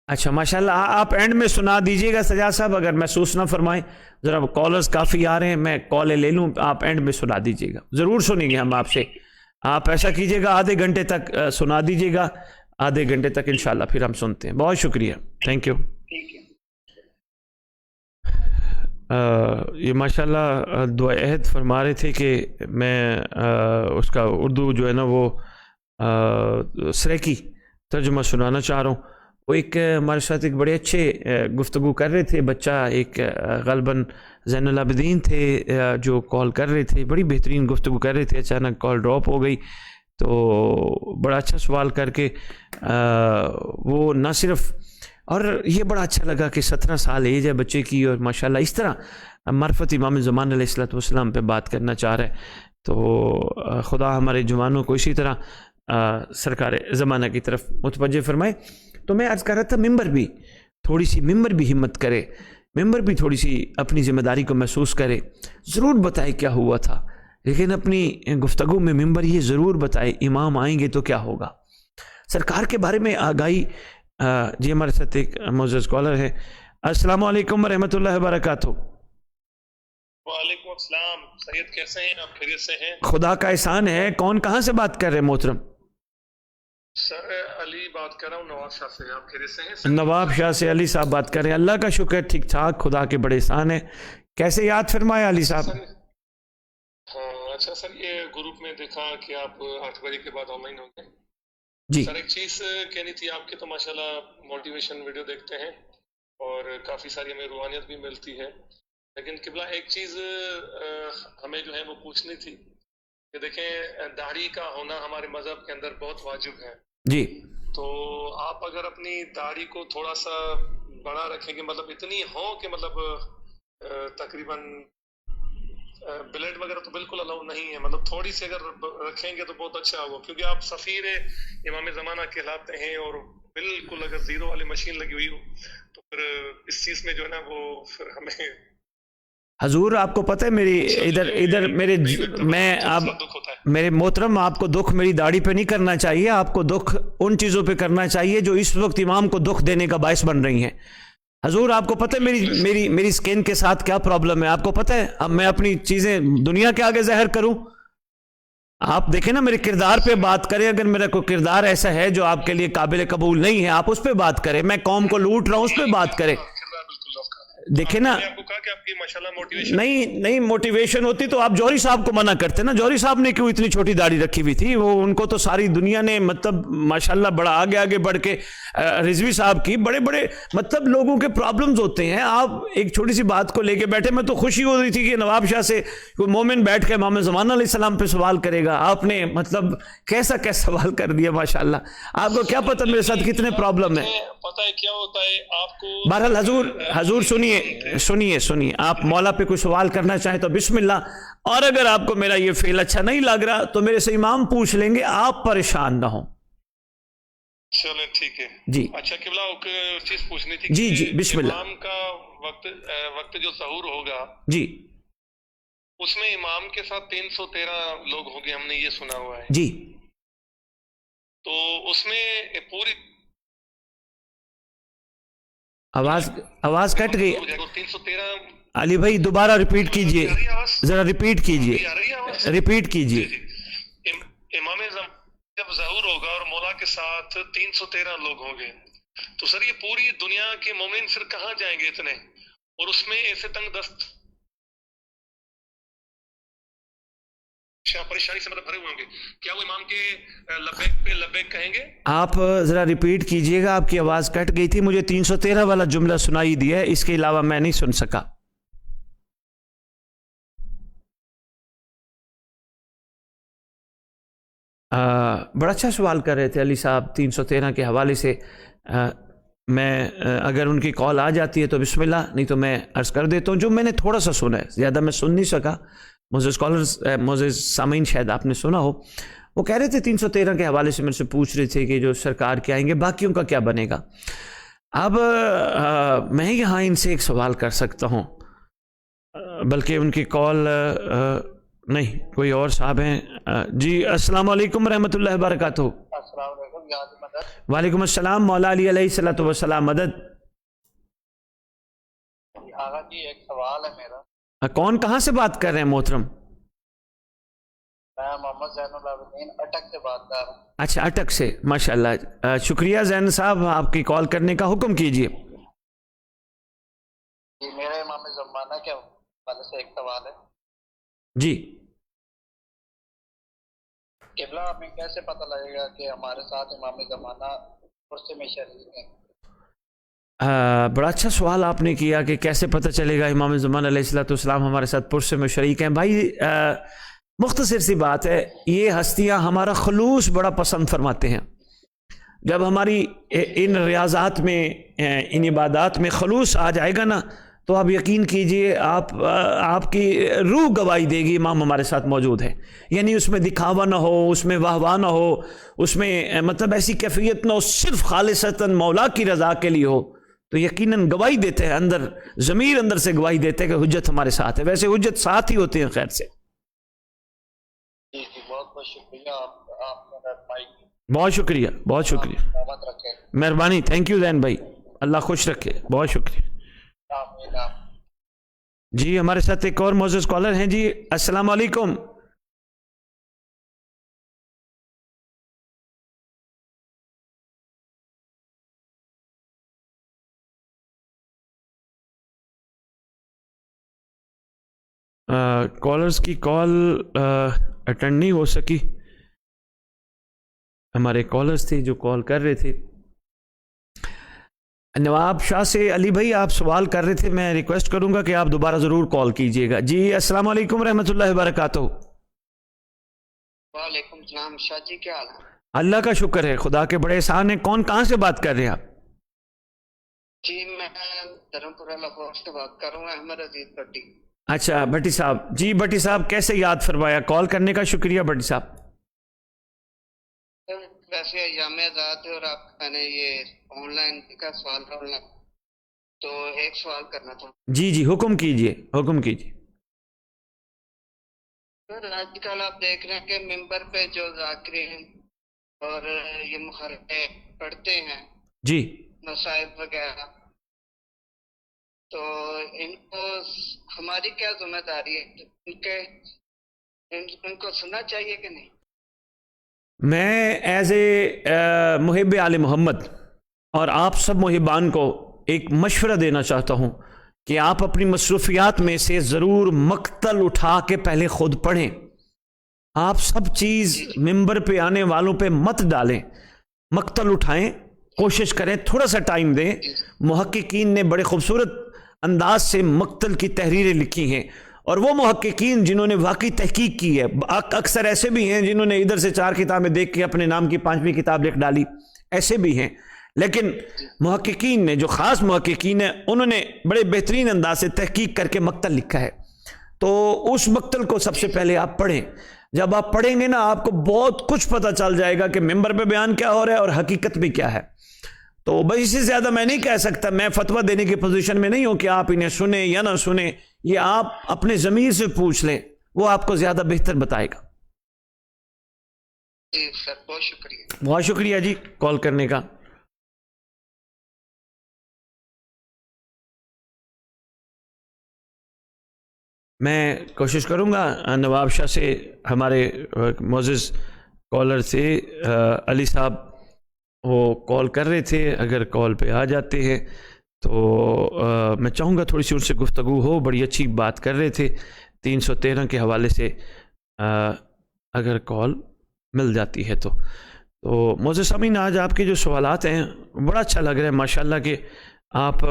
A: اچھا ماشاءاللہ، آپ اینڈ میں سنا دیجیے گا سجاد صاحب، اگر محسوس نہ فرمائیں. ذرا کالرز کافی آ رہے ہیں، میں کالیں لے لوں، آپ اینڈ میں سنا دیجیے گا. ضرور سنیں گے ہم آپ سے. آپ ایسا کیجیے گا آدھے گھنٹے تک سنا دیجیے گا، آدھے گھنٹے تک انشاءاللہ پھر ہم سنتے ہیں. بہت شکریہ، تھینک یو.
H: ٹھیک ہے.
A: یہ ماشاءاللہ دعا عہد فرما رہے تھے کہ میں اس کا اردو جو ہے نا وہ سریکی ترجمہ سنانا چاہ رہا ہوں. وہ ایک ہمارے ساتھ ایک بڑے اچھے گفتگو کر رہے تھے. بچہ ایک غالباً زین العابدین تھے جو کال کر رہے تھے، بڑی بہترین گفتگو کر رہے تھے. اچانک کال ڈراپ ہو گئی، تو بڑا اچھا سوال کر کے وہ نہ صرف، اور یہ بڑا اچھا لگا کہ 17 سال ایج ہے بچے کی، اور ماشاءاللہ اس طرح معرفت امام زمان علیہ السلام پہ بات کرنا چاہ رہے ہیں. تو خدا ہمارے جوانوں کو اسی طرح سرکار زمانہ کی طرف متوجہ فرمائے. تو میں عرض کر رہا تھا ممبر بھی ہمت کرے، ممبر بھی تھوڑی سی اپنی ذمہ داری کو محسوس کرے. ضرور بتائے کیا ہوا تھا، لیکن اپنی گفتگو میں ممبر یہ ضرور بتائے امام آئیں گے تو کیا ہوگا. سرکار کے بارے میں آگاہی. جی ہمارے ساتھ ایک معزز کالر ہے. السلام علیکم ورحمۃ اللہ وبرکاتہ.
D: وعلیکم السلام. سید کیسے ہیں آپ؟ خیریت سے ہیں؟
A: خدا کا احسان ہے. کون کہاں سے بات کر رہے ہیں محترم؟
D: سر علی بات کر رہا ہوں نواب شاہ سے. آپ خیریت سے ہیں؟
A: نواب شاہ سے علی صاحب بات کر رہے ہیں. اللہ کا شکر ٹھیک ٹھاک، خدا کے بڑے احسان ہے. کیسے یاد فرمایا علی صاحب؟
D: ہاں اچھا سر، یہ گروپ میں دیکھا کہ آپ 8 بجے کے بعد آن لائن ہوں گے.
A: جی
D: سر ایک چیز کہنی تھی آپ کی، تو ماشاءاللہ موٹیویشن ویڈیو دیکھتے ہیں اور کافی ساری ہمیں روحانیت بھی ملتی ہے. لیکن قبلہ ایک چیز ہمیں جو ہے وہ پوچھنی تھی کہ دیکھیں داڑھی کا ہونا ہمارے مذہب کے اندر بہت واجب ہے.
A: جی
D: تو آپ اگر اپنی داڑھی کو تھوڑا سا بڑا رکھیں گے، مطلب اتنی ہو کہ مطلب تقریباً بلیڈ وغیرہ تو بالکل الاؤ نہیں ہے، مطلب تھوڑی سی اگر رکھیں گے تو بہت اچھا ہوگا، کیونکہ آپ سفیر امام زمانہ کہلاتے ہیں. اور بالکل اگر زیرو والی مشین لگی ہوئی ہو تو پھر اس چیز میں جو ہے نا وہ پھر ہمیں
A: حضور آپ کو پتہ ہے میری ادھر میرے میں اب
D: دکھ ہوتا ہے.
A: میرے محترم آپ کو دکھ میری داڑھی پہ نہیں کرنا چاہیے، آپ کو دکھ ان چیزوں پہ کرنا چاہیے جو اس وقت امام کو دکھ دینے کا باعث بن رہی ہیں۔ حضور آپ کو پتہ ہے میری سکین کے ساتھ کیا پرابلم ہے؟ آپ کو پتہ ہے اب میں اپنی چیزیں دنیا کے آگے ظاہر کروں؟ آپ دیکھیں نا میرے کردار پہ بات کریں، اگر میرا کوئی کردار ایسا ہے جو آپ کے لیے قابل قبول نہیں ہے آپ اس پہ بات کریں، میں قوم کو لوٹ رہا ہوں اس پہ بات کریں۔ دیکھیں نا،
I: میں آپ کو کہا کہ آپ کی ماشاءاللہ موٹیویشن
A: نہیں موٹیویشن ہوتی تو آپ جوہری صاحب کو منع کرتے نا۔ جوہری صاحب نے کیوں اتنی چھوٹی داڑھی رکھی ہوئی تھی؟ وہ ان کو تو ساری دنیا نے مطلب ماشاءاللہ بڑا آگے بڑھ کے، رضوی صاحب کی بڑے مطلب لوگوں کے پرابلمز ہوتے ہیں، آپ ایک چھوٹی سی بات کو لے کے بیٹھے۔ میں تو خوشی ہو رہی تھی کہ نواب شاہ سے کوئی مومن بیٹھ کے امام زمان علیہ السلام پہ سوال کرے گا، آپ نے مطلب کیسا سوال کر دیا ماشاءاللہ۔ آپ کو کیا پتہ میرے ساتھ کتنے پرابلم ہیں؟
I: پتہ ہے کیا ہوتا ہے آپ کو؟
A: بہرحال حضور سنیے، آپ مولا پہ کوئی سوال کرنا چاہیں تو بسم اللہ، اور اگر آپ کو میرا یہ فعل اچھا نہیں لگ رہا تو میرے سے امام پوچھ لیں گے، آپ پریشان نہ ہوں۔
I: چلے ٹھیک ہے
A: جی
I: اچھا قبلہ ایک چیز پوچھنی تھی
A: جی
I: کہ
A: جی بسم اللہ۔
I: امام کا وقت جو ظہور ہوگا
A: جی
I: اس میں امام کے ساتھ 313 لوگ ہوں گے، ہم نے یہ سنا ہوا ہے۔
A: جی
I: تو اس میں پوری
A: آواز کٹ گئی
I: 313
A: علی بھائی، دوبارہ ریپیٹ کیجئے، ذرا ریپیٹ کیجئے، ریپیٹ کیجئے۔
I: امام جب ظہور ہوگا اور مولا کے ساتھ 313 لوگ ہوں گے تو سر یہ پوری دنیا کے مومن پھر کہاں جائیں گے اتنے؟ اور اس میں ایسے تنگ دست پریشانی سے مطلب بھرے ہوئے ہوں گے، کیا وہ امام کے لبیک پہ لبیک کہیں گے؟
A: آپ ذرا ریپیٹ کیجئے گا، آپ کی آواز کٹ گئی تھی، مجھے 313 والا جملہ سنائی دیا ہے، اس کے علاوہ میں نہیں سن سکا۔ بڑا اچھا سوال کر رہے تھے علی صاحب 313 کے حوالے سے۔ میں اگر ان کی کال آ جاتی ہے تو بسم اللہ، نہیں تو میں عرض کر دیتا ہوں جو میں نے تھوڑا سا سنا ہے، زیادہ میں سن نہیں سکا۔ معزز سامعین شاید آپ نے سنا ہو، وہ کہہ رہے تھے 313 کے حوالے سے میرے سے پوچھ رہے تھے کہ جو سرکار کے آئیں گے باقیوں کا کیا بنے گا۔ اب میں یہاں ان سے ایک سوال کر سکتا ہوں، بلکہ ان کی کال نہیں، کوئی اور صاحب ہیں۔ جی السلام علیکم رحمۃ اللہ وبرکاتہ۔
H: السلام علیکم، یاد مدد۔
A: وعلیکم السلام، مولا علی علیہ الصلوۃ والسلام، مدد۔
H: آغا جی ایک سوال ہے میرا۔
A: کون کہاں سے بات کر رہے ہیں محترم؟
H: میں محمد زین العابدین اٹک سے بات کر رہا ہوں۔
A: اچھا اٹک سے، ماشاء اللہ، شکریہ زین صاحب آپ کی کال کرنے کا، حکم کیجیے۔
H: جی میرے امام زمانہ کے حوالے سے ایک سوال ہے۔
A: جی
H: قبلہ ہمیں کیسے پتہ لگے گا کہ ہمارے ساتھ امام زمانہ کرسی میں شریک ہیں؟
A: بڑا اچھا سوال آپ نے کیا کہ کیسے پتہ چلے گا امام زمان علیہ الصلوۃ والسلام ہمارے ساتھ پرسے میں شریک ہیں۔ بھائی مختصر سی بات ہے، یہ ہستیاں ہمارا خلوص بڑا پسند فرماتے ہیں۔ جب ہماری ان ریاضات میں، ان عبادات میں خلوص آ جائے گا نا تو آپ یقین کیجئے آپ کی روح گواہی دے گی امام ہمارے ساتھ موجود ہے۔ یعنی اس میں دکھاوا نہ ہو، اس میں واہ واہ نہ ہو، اس میں مطلب ایسی کیفیت نہ ہو، صرف خالصتاً مولا کی رضا کے لیے ہو، تو یقیناً گواہی دیتے ہیں، اندر ضمیر اندر سے گواہی دیتے ہیں کہ حجت ہمارے ساتھ ہے۔ ویسے حجت ساتھ ہی ہوتے ہیں خیر سے۔
H: جی جی بہت بہت شکریہ، آپ میرا بھائی،
A: بہت شکریہ، بہت شکریہ،
H: سلامت رکھیں۔
A: مہربانی، تھینک یو زین بھائی، اللہ خوش رکھے، بہت شکریہ۔
H: آمین آمین۔
A: جی ہمارے ساتھ ایک اور معزز کالر ہیں۔ جی السلام علیکم۔ کالرز کی کال اٹینڈ نہیں ہو سکی، ہمارے کالرز تھے جو کال کر رہے تھے۔ نواب شاہ سے علی بھائی آپ سوال کر رہے تھے، میں ریکویسٹ کروں گا کہ آپ دوبارہ ضرور کال کیجئے گا۔ جی السلام علیکم رحمۃ اللہ وبرکاتہ۔
H: وعلیکم السلام، شاہ جی کیا حال ہے؟
A: اللہ کا شکر ہے، خدا کے بڑے احسان ہیں۔ کون کہاں سے بات کر رہے ہیں آپ؟
H: جی میں دھرمپورہ لاہور سے بات کر رہا ہوں، احمد عزیز بٹی۔
A: اچھا بٹی صاحب، جی بٹی صاحب کیسے یاد فرمایا، کال کرنے کا شکریہ بٹی صاحب۔
H: ویسے ایام آزاد ہے اور آپ میں نے یہ آن لائن کا سوال کرنا، تو ایک سوال کرنا تھا۔
A: جی جی حکم کیجئے، حکم کیجئے۔
J: سر آج کل آپ دیکھ رہے ہیں کہ ممبر پہ جو ذاکرین اور یہ محرے پڑھتے ہیں
A: جی
J: مصائب وغیرہ، تو ان کو ہماری کیا ذمہ داری ہے؟ ان کو سننا چاہیے کہ نہیں؟
A: میں ایز اے محب آل محمد اور آپ سب محبان کو ایک مشورہ دینا چاہتا ہوں کہ آپ اپنی مصروفیات میں سے ضرور مقتل اٹھا کے پہلے خود پڑھیں. آپ سب چیز ممبر پہ آنے والوں پہ مت ڈالیں، مقتل اٹھائیں، کوشش کریں، تھوڑا سا ٹائم دیں. محققین نے بڑے خوبصورت انداز سے مقتل کی تحریریں لکھی ہیں، اور وہ محققین جنہوں نے واقعی تحقیق کی ہے، اکثر ایسے بھی ہیں جنہوں نے ادھر سے 4 کتابیں دیکھ کے اپنے نام کی 5ویں کتاب لکھ ڈالی، ایسے بھی ہیں. لیکن محققین نے، جو خاص محققین ہیں، انہوں نے بڑے بہترین انداز سے تحقیق کر کے مقتل لکھا ہے. تو اس مقتل کو سب سے پہلے آپ پڑھیں. جب آپ پڑھیں گے نا، آپ کو بہت کچھ پتہ چل جائے گا کہ ممبر پہ بیان کیا ہو رہا ہے اور حقیقت بھی کیا ہے. تو بس اس سے زیادہ میں نہیں کہہ سکتا، میں فتویٰ دینے کی پوزیشن میں نہیں ہوں کہ آپ انہیں سنیں یا نہ سنیں. یہ آپ اپنے ضمیر سے پوچھ لیں، وہ آپ کو زیادہ بہتر بتائے گا.
J: جی سر، بہت شکریہ.
A: بہت شکریہ جی کال کرنے کا. میں کوشش کروں گا نواب شاہ سے، ہمارے معزز کالر تھے علی صاحب، وہ کال کر رہے تھے، اگر کال پہ آ جاتے ہیں تو میں چاہوں گا تھوڑی سی ان سے گفتگو ہو. بڑی اچھی بات کر رہے تھے 313 کے حوالے سے، اگر کال مل جاتی ہے تو معزز سامعین، آج آپ کے جو سوالات ہیں بڑا اچھا لگ رہا ہے ماشاءاللہ کہ آپ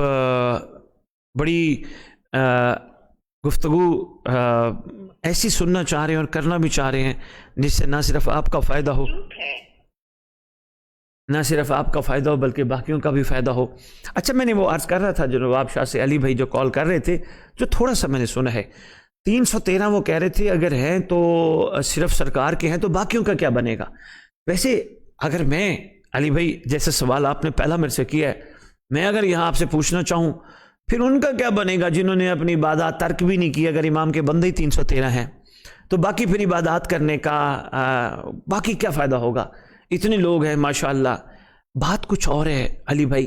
A: بڑی گفتگو ایسی سننا چاہ رہے ہیں اور کرنا بھی چاہ رہے ہیں جس سے نہ صرف آپ کا فائدہ ہو، نہ صرف آپ کا فائدہ ہو بلکہ باقیوں کا بھی فائدہ ہو. اچھا، میں نے وہ عرض کر رہا تھا جو نواب شاہ سے علی بھائی جو کال کر رہے تھے، جو تھوڑا سا میں نے سنا ہے 313 وہ کہہ رہے تھے اگر ہیں تو صرف سرکار کے ہیں تو باقیوں کا کیا بنے گا. ویسے اگر میں علی بھائی جیسے سوال آپ نے پہلا میرے سے کیا ہے، میں اگر یہاں آپ سے پوچھنا چاہوں پھر ان کا کیا بنے گا جنہوں نے اپنی عبادات ترک بھی نہیں کی. اگر امام کے بندے ہی 313 ہیں تو باقی پھر عبادات کرنے کا باقی کیا فائدہ ہوگا؟ اتنے لوگ ہیں ماشاءاللہ. بات کچھ اور ہے علی بھائی،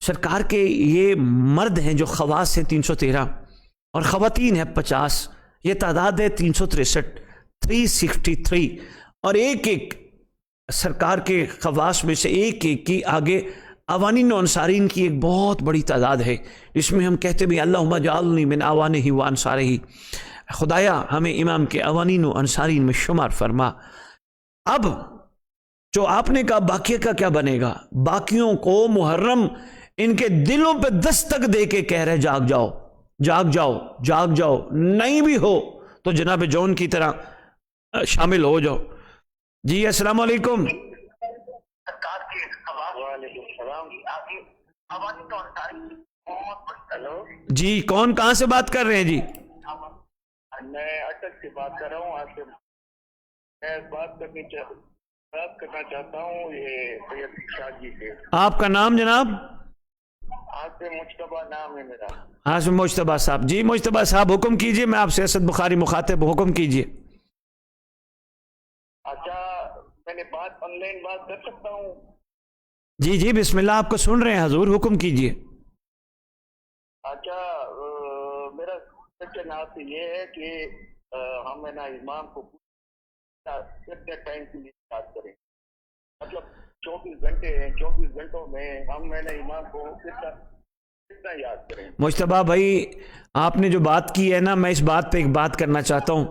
A: سرکار کے یہ مرد ہیں جو خواص ہیں 313 اور خواتین ہیں 50، یہ تعداد ہے 363 363، اور ایک ایک سرکار کے خواص میں سے ایک ایک کی آگے اوانین و انصارین کی ایک بہت بڑی تعداد ہے، جس میں ہم کہتے بھی اللہم اجعلنی من اوانہ و انصارہ، خدایا ہمیں امام کے اوانین و انصارین میں شمار فرما. اب جو آپ نے کہا باقی کا کیا بنے گا، باقیوں کو محرم ان کے دلوں پہ دستک دے کے کہہ رہے جاگ جاؤ جاگ جاؤ جاگ جاؤ، نہیں بھی ہو تو جناب جون کی طرح شامل ہو جاؤ. جی السلام علیکم. جی کون کہاں سے بات کر رہے ہیں؟ جی
K: میں اٹک سے بات کر رہا ہوں. آپ سے میں بات کرنا چاہتا ہوں یہ سید شاہ جی سے.
A: آپ کا نام جناب؟
K: عاصم مجتبیٰ نام ہے میرا.
A: عاصم مجتبیٰ صاحب. جی مجتبیٰ صاحب حکم کیجئے، میں آپ سے اسد بخاری مخاطب، حکم کیجئے.
K: اچھا، میں نے بات آن لائن بات کر سکتا ہوں؟
A: جی جی بسم اللہ، آپ کو سن رہے ہیں حضور، حکم کیجئے.
K: اچھا، میرا کوشچن آپ سے یہ ہے کہ ہم ہے نا امام کو کتنے ٹائم کے لیے یاد کریں، مطلب 24 گھنٹے ہیں، 24 گھنٹوں میں ہم ہے نا امام کو کتنا یاد کریں.
A: مجتبیٰ بھائی آپ نے جو بات کی ہے نا، میں اس بات پہ ایک بات کرنا چاہتا ہوں.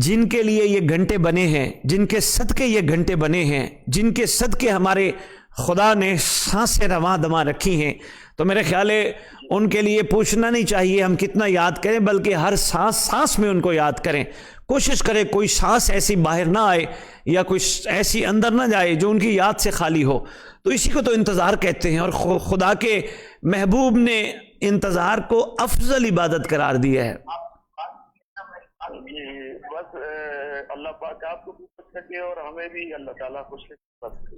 A: جن کے لیے یہ گھنٹے بنے ہیں، جن کے صدقے یہ گھنٹے بنے ہیں، جن کے صدقے ہمارے خدا نے سانسیں رواں دواں رکھی ہیں، تو میرے خیال ہے ان کے لیے پوچھنا نہیں چاہیے ہم کتنا یاد کریں، بلکہ ہر سانس سانس میں ان کو یاد کریں. کوشش کریں کوئی سانس ایسی باہر نہ آئے یا کوئی ایسی اندر نہ جائے جو ان کی یاد سے خالی ہو. تو اسی کو تو انتظار کہتے ہیں، اور خدا کے محبوب نے انتظار کو افضل عبادت قرار دیا ہے.
K: بس اللہ پاک آپ کو بھی خوش رکھے اور ہمیں بھی اللہ تعالیٰ خوش رکھے.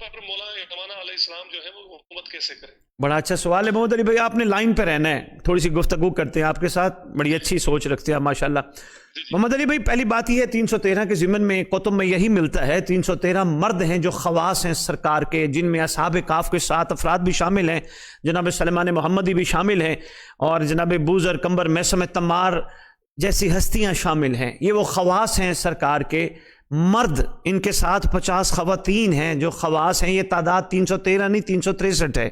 I: پر مولا امامہ علیہ السلام جو ہے وہ حکومت کیسے کریں؟
A: بڑا اچھا سوال ہے محمد علی بھائی، آپ نے لائن پہ رہنا ہے، تھوڑی سی گفتگو کرتے ہیں آپ کے ساتھ، بڑی اچھی سوچ رکھتے ہیں ماشاءاللہ۔ محمد علی بھائی پہلی بات یہ ہے 313 کے ضمن میں کتب میں یہی ملتا ہے، 313 مرد ہیں جو خواص ہیں سرکار کے، جن میں اصحاب کاف کے 7 افراد بھی شامل ہیں، جناب سلیمان محمدی بھی شامل ہیں، اور جناب بوذر، کمبر، میثم تمار جیسی ہستیاں شامل ہیں۔ یہ وہ خواص ہیں سرکار کے مرد، ان کے ساتھ 50 خواتین ہیں جو خواص ہیں۔ یہ تعداد 313 نہیں 363 ہے،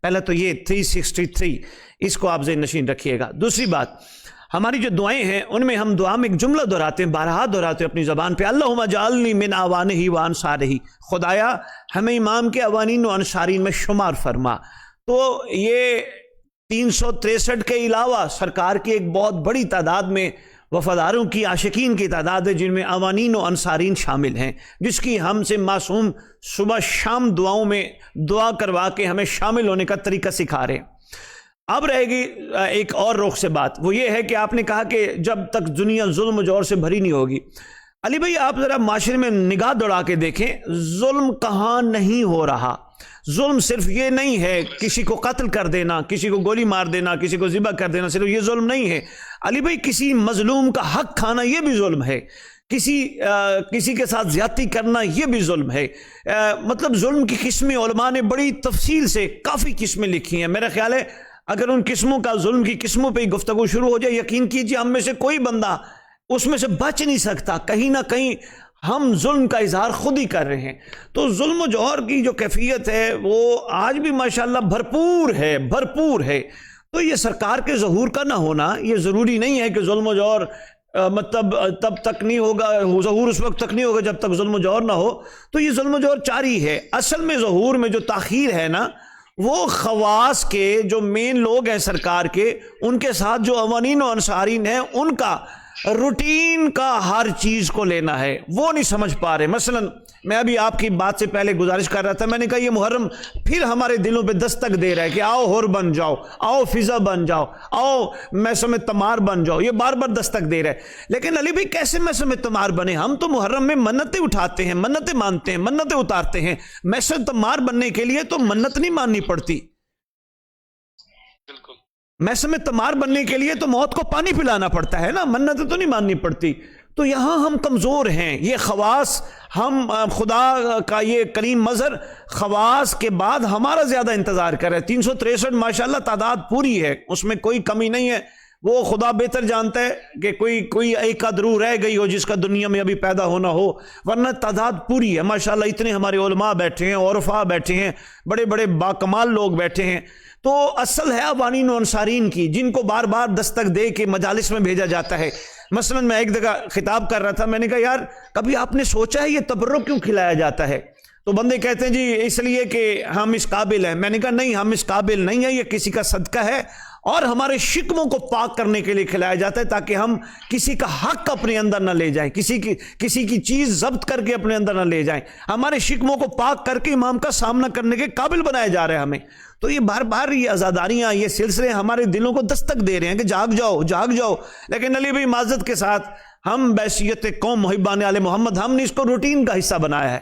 A: پہلا تو یہ 363، اس کو آپ ذہن نشین رکھیے گا۔ دوسری بات، ہماری جو دعائیں ہیں ان میں ہم دعا میں ایک جملہ دہراتے ہیں، بارہا دہراتے ہیں اپنی زبان پہ، اللہم اجعلنی من اوانہ و انصارہ، خدایا ہمیں امام کے اوانین و انصارین میں شمار فرما۔ تو یہ 363 کے علاوہ سرکار کی ایک بہت بڑی تعداد میں وفاداروں کی، عاشقین کی تعداد ہے جن میں اوانین و انصارین شامل ہیں، جس کی ہم سے معصوم صبح شام دعاؤں میں دعا کروا کے ہمیں شامل ہونے کا طریقہ سکھا رہے ہیں۔ اب رہے گی ایک اور رخ سے بات، وہ یہ ہے کہ آپ نے کہا کہ جب تک دنیا ظلم و جور سے بھری نہیں ہوگی۔ علی بھائی آپ ذرا معاشرے میں نگاہ دوڑا کے دیکھیں، ظلم کہاں نہیں ہو رہا۔ ظلم صرف یہ نہیں ہے کسی کو قتل کر دینا، کسی کو گولی مار دینا، کسی کو ذبح کر دینا، صرف یہ ظلم نہیں ہے علی بھائی، کسی مظلوم کا حق کھانا یہ بھی ظلم ہے، کسی کے ساتھ زیادتی کرنا یہ بھی ظلم ہے۔ مطلب ظلم کی قسمیں علماء نے بڑی تفصیل سے کافی قسمیں لکھی ہیں، میرا خیال ہے اگر ان قسموں کا، ظلم کی قسموں پہ ہی گفتگو شروع ہو جائے، یقین کیجیے ہم میں سے کوئی بندہ اس میں سے بچ نہیں سکتا، کہیں نہ کہیں ہم ظلم کا اظہار خود ہی کر رہے ہیں۔ تو ظلم و جور کی جو کیفیت ہے وہ آج بھی ماشاءاللہ بھرپور ہے۔ تو یہ سرکار کے ظہور کا نہ ہونا، یہ ضروری نہیں ہے کہ ظلم و جور مطلب تب تک نہیں ہوگا، ظہور اس وقت تک نہیں ہوگا جب تک ظلم و جور نہ ہو، تو یہ ظلم و جور جاری ہے۔ اصل میں ظہور میں جو تاخیر ہے نا، وہ خواص کے جو مین لوگ ہیں سرکار کے، ان کے ساتھ جو اوانین و انصارین ہیں، ان کا روٹین کا ہر چیز کو لینا ہے، وہ نہیں سمجھ پا رہے۔ مثلا میں ابھی آپ کی بات سے پہلے گزارش کر رہا تھا، میں نے کہا یہ محرم پھر ہمارے دلوں پہ دستک دے رہا ہے کہ آؤ حر بن جاؤ، آؤ فضا بن جاؤ، آؤ میثم تمار بن جاؤ، یہ بار بار دستک دے رہا ہے۔ لیکن علی بھائی کیسے میثم تمار بنے؟ ہم تو محرم میں منتیں اٹھاتے ہیں، منتیں مانتے ہیں، منتیں اتارتے ہیں۔ میثم تمار بننے کے لیے تو منت نہیں ماننی پڑتی، میثم تمار بننے کے لیے تو موت کو پانی پلانا پڑتا ہے نا، منتیں تو نہیں ماننی پڑتی۔ تو یہاں ہم کمزور ہیں، یہ خواص ہم خدا کا یہ کریم مظہر خواص کے بعد ہمارا زیادہ انتظار کر رہے ہیں۔ 363 ماشاءاللہ تعداد پوری ہے، اس میں کوئی کمی نہیں ہے، وہ خدا بہتر جانتا ہے کہ کوئی ایک آدھ روح رہ گئی ہو جس کا دنیا میں ابھی پیدا ہونا ہو، ورنہ تعداد پوری ہے ماشاءاللہ۔ اتنے ہمارے علماء بیٹھے ہیں، عرفاء بیٹھے ہیں، بڑے بڑے باکمال لوگ بیٹھے ہیں۔ تو اصل ہے اوانین و انصارین کی، جن کو بار بار دستک دے کے مجالس میں بھیجا جاتا ہے۔ مثلا میں ایک جگہ خطاب کر رہا تھا، میں نے کہا یار کبھی آپ نے سوچا ہے یہ تبرک کیوں کھلایا جاتا ہے؟ تو بندے کہتے ہیں جی اس لیے کہ ہم اس قابل ہیں۔ میں نے کہا نہیں، ہم اس قابل نہیں ہیں، یہ کسی کا صدقہ ہے، اور ہمارے شکموں کو پاک کرنے کے لیے کھلایا جاتا ہے، تاکہ ہم کسی کا حق اپنے اندر نہ لے جائیں، کسی کی چیز ضبط کر کے اپنے اندر نہ لے جائیں، ہمارے شکموں کو پاک کر کے امام کا سامنا کرنے کے قابل بنایا جا رہا ہے ہمیں۔ تو یہ بار بار یہ عزاداریاں، یہ سلسلے ہمارے دلوں کو دستک دے رہے ہیں کہ جاگ جاؤ جاگ جاؤ۔ لیکن علی بھائی معذرت کے ساتھ ہم بحیثیت قوم محبان آل محمد ہم نے اس کو روٹین کا حصہ بنایا ہے۔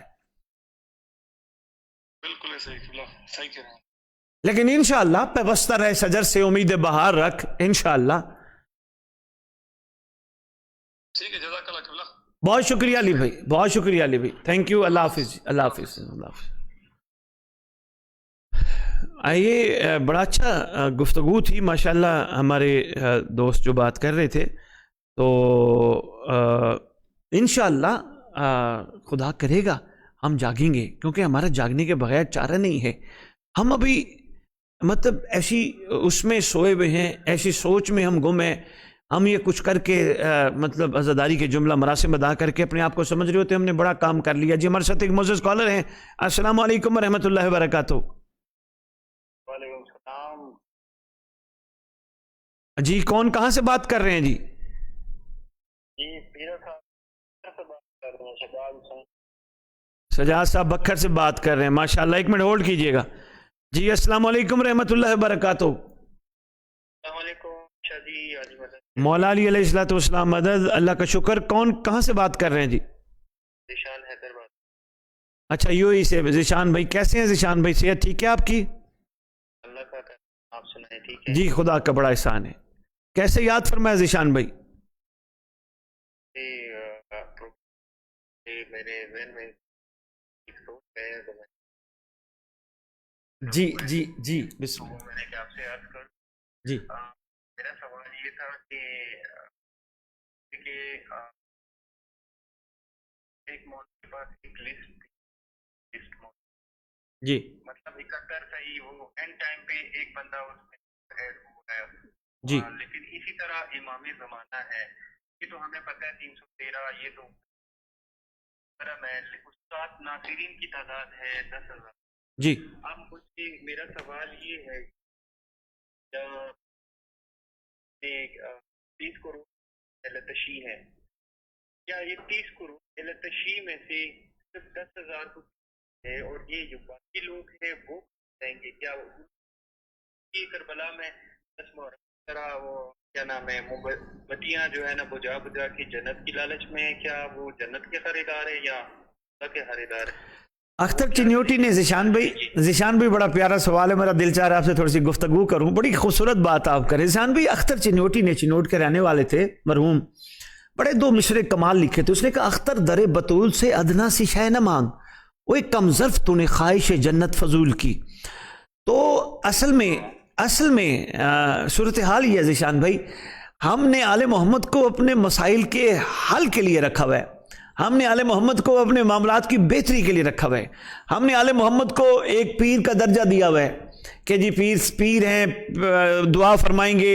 I: بالکل صحیح کہہ رہے ہیں،
A: لیکن انشاءاللہ پیوستہ رہ شجر سے امید بہار رکھ، انشاءاللہ۔
I: ٹھیک ہے، جزاک اللہ قبلہ۔
A: بہت شکریہ علی بھائی، بہت شکریہ علی بھائی، تھینک یو، اللہ حافظ، اللہ حافظ، اللہ حافظ۔ آئیے، بڑا اچھا گفتگو تھی ماشاءاللہ، ہمارے دوست جو بات کر رہے تھے۔ تو انشاءاللہ خدا کرے گا ہم جاگیں گے، کیونکہ ہمارا جاگنے کے بغیر چارہ نہیں ہے۔ ہم ابھی مطلب ایسی اس میں سوئے ہوئے ہیں، ایسی سوچ میں ہم گم ہیں، ہم یہ کچھ کر کے مطلب عزاداری کے جملہ مراسم ادا کر کے اپنے آپ کو سمجھ رہے ہوتے ہیں ہم نے بڑا کام کر لیا۔ جی ہمارے ساتھ ایک معزز کالر ہیں، السلام علیکم ورحمۃ اللہ وبرکاتہ۔
K: وعلیکم السلام
A: جی کون کہاں سے بات کر رہے ہیں؟ جی سجاد صاحب بکھر سے بات کر رہے ہیں، ماشاءاللہ، ایک منٹ ہولڈ کیجئے گا۔ جی السلام علیکم رحمۃ اللہ وبرکاتہ۔
K: السلام علیکم شاہ جی، علی مدد،
A: مولا علی علیہ الصلوۃ والسلام، مدد، اللہ کا شکر۔ کون کہاں سے بات کر رہے ہیں؟ جی
K: ذیشان حیدرآباد۔
A: اچھا یو ہی سے ذیشان بھائی، کیسے ہیں ذیشان بھائی؟ صحت ٹھیک ہے آپ کی؟
E: اللہ کا کرم، آپ سنائیں ٹھیک ہے؟
A: جی خدا کا بڑا احسان ہے. کیسے یاد فرمایا ذیشان بھائی؟
E: میرے ذہن میں ایک سوچ ہے تو میں
A: جی جی جی بسم اللہ.
E: میں نے کہ آپ سے عرض کر
A: جی
E: میرا سوال یہ تھا کہ ایک مولوی کے پاس ایک لسٹ
A: جی
E: مطلب 71 صحیح، وہ اینڈ ٹائم پہ ایک بندہ اس میں ایڈ ہو گیا.
A: جی
E: لیکن اسی طرح امام زمانہ ہے، یہ تو ہمیں پتہ ہے 313، یہ تو میں استاد ناصرین کی تعداد ہے 10,000.
A: جی
E: اب مجھے میرا سوال یہ ہے 30 کروڑ لتشی ہے، کیا یہ 30 کروڑ لتشی میں سے صرف 10,000 کو ہے اور یہ جو باقی لوگ ہیں وہ جائیں گے؟ کیا یہ کربلا میں طرح وہ کیا نام ہے بتیاں جو ہے نا بجا بجا کے جنت کی لالچ میں ہے، کیا وہ جنت کے خریدار ہے یا اللہ کے خریدار ہے؟
A: اختر چنیوٹی نے ذیشان بھائی بڑا پیارا سوال ہے، میرا دل چاہ رہا ہے آپ سے تھوڑی سی گفتگو کروں. بڑی خوبصورت بات آپ کریں ذیشان بھائی. اختر چنیوٹی نے چنوٹ کے رہنے والے تھے مرحوم، بڑے 2 مصرے کمال لکھے تھے. اس نے کہا اختر در بطول سے ادنا سی شے نہ مانگ، وہ ایک کم ظرف تو نے خواہش جنت فضول کی. تو اصل میں صورتحال یہ ہے ذیشان بھائی، ہم نے آل محمد کو اپنے مسائل کے حل کے لیے رکھا ہوا ہے، ہم نے آل محمد کو اپنے معاملات کی بہتری کے لیے رکھا ہوا ہے. ہم نے آل محمد کو ایک پیر کا درجہ دیا ہوا ہے کہ جی پیر ہیں، دعا فرمائیں گے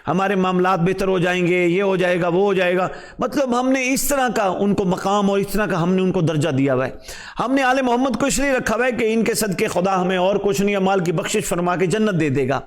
A: ہمارے معاملات بہتر ہو جائیں گے، یہ ہو جائے گا وہ ہو جائے گا. مطلب ہم نے اس طرح کا ان کو مقام اور اس طرح کا ہم نے ان کو درجہ دیا ہوا ہے. ہم نے آل محمد کو اس لیے رکھا ہوا ہے کہ ان کے صدقے خدا ہمیں اور کچھ نہیں، اعمال کی بخشش فرما کے جنت دے دے گا.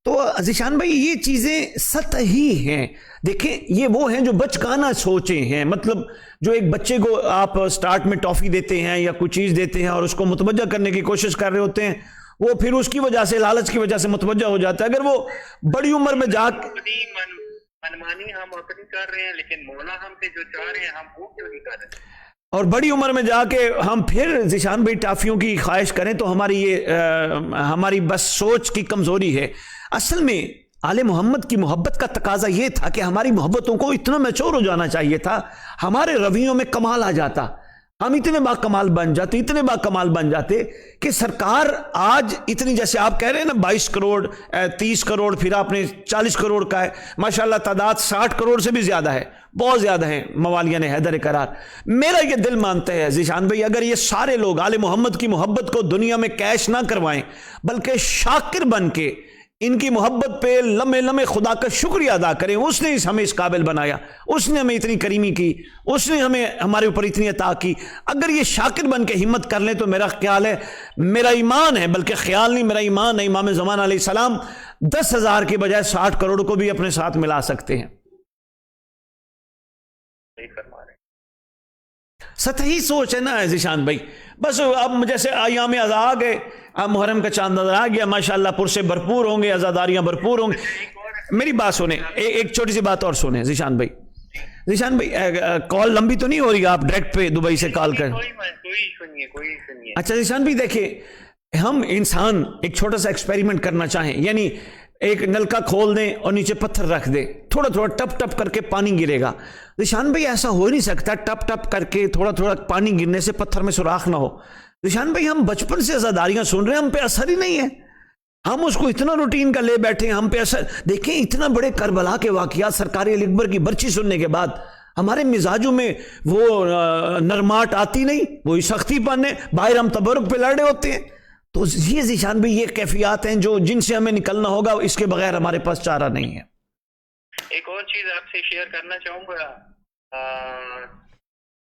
A: تو ذیشان بھائی یہ چیزیں سطحی ہیں. دیکھیں یہ وہ ہیں جو بچکانہ سوچیں ہیں، مطلب جو ایک بچے کو آپ سٹارٹ میں ٹافی دیتے ہیں یا کوئی چیز دیتے ہیں اور اس کو متوجہ کرنے کی کوشش کر رہے ہوتے ہیں، وہ پھر اس کی وجہ سے لالچ کی وجہ سے متوجہ ہو جاتا ہے. اگر وہ بڑی عمر میں جا
E: منمانی ہم اپنی کر رہے ہیں لیکن مولا ہم سے جو چاہ رہے ہیں ہم وہ کیوں نہیں کر رہے؟
A: اور بڑی عمر میں جا کے ہم پھر ذیشان بھائی ٹافیوں کی خواہش کریں تو ہماری بس سوچ کی کمزوری ہے. اصل میں آل محمد کی محبت کا تقاضا یہ تھا کہ ہماری محبتوں کو اتنا میچور ہو جانا چاہیے تھا، ہمارے رویوں میں کمال آ جاتا، ہم اتنے با کمال بن جاتے کہ سرکار آج اتنی، جیسے آپ کہہ رہے ہیں نا 22 کروڑ 30 کروڑ پھر آپ نے 40 کروڑ کا ہے، ماشاءاللہ تعداد 60 کروڑ سے بھی زیادہ ہے، بہت زیادہ ہیں موالیان حیدر قرار. میرا یہ دل مانتا ہے ذیشان بھائی اگر یہ سارے لوگ آل محمد کی محبت کو دنیا میں کیش نہ کروائیں بلکہ شاکر بن کے ان کی محبت پہ لمحے لمحے خدا کا شکریہ ادا کریں. اس نے ہمیں اس قابل بنایا، اس نے ہمیں اتنی کریمی کی، اس نے ہمارے اوپر اتنی عطا کی. اگر یہ شاکر بن کے ہمت کر لیں تو میرا خیال ہے، میرا ایمان ہے، بلکہ خیال نہیں میرا ایمان ہے، امام زمان علیہ السلام 10,000 کے بجائے 60 کروڑ کو بھی اپنے ساتھ ملا سکتے ہیں. سطحی سوچ ہے نا ذیشان بھائی. بس اب جیسے ایام ازا آ گئے، اب محرم کا چاند نظر آ گیا، ماشاءاللہ پرسے بھرپور ہوں گے، عزاداریاں بھرپور ہوں گے. میری بات سنیں، ایک چھوٹی سی بات اور سنیں ذیشان بھائی کال لمبی تو نہیں ہو رہی؟ آپ ڈائریکٹ پہ دبئی سے کال کر. اچھا ذیشان بھائی دیکھیں، ہم انسان ایک چھوٹا سا ایکسپیریمنٹ کرنا چاہیں، یعنی ایک نلکا کھول دیں اور نیچے پتھر رکھ دیں، تھوڑا تھوڑا ٹپ ٹپ کر کے پانی گرے گا. ذیشان بھائی ایسا ہو نہیں سکتا ٹپ ٹپ کر کے تھوڑا تھوڑا پانی گرنے سے پتھر میں سوراخ نہ ہو. ذیشان بھائی ہم بچپن سے عزاداریاں سن رہے ہیں، ہم پہ اثر ہی نہیں ہے، ہم اس کو اتنا روٹین کا لے بیٹھے ہیں، ہم پہ اثر. دیکھیں اتنا بڑے کربلا کے واقعات سرکار علی اکبر کی برچی سننے کے بعد ہمارے مزاجوں میں وہ نرماٹ آتی نہیں، وہی سختی پانے، باہر ہم تبرک پہ لڑے ہوتے ہیں. تو یہ ذیشان بھائی یہ کیفیات ہیں جن سے ہمیں نکلنا ہوگا، اس کے بغیر ہمارے پاس چارہ نہیں ہے.
E: ایک اور چیز آپ سے شیئر کرنا چاہوں گا،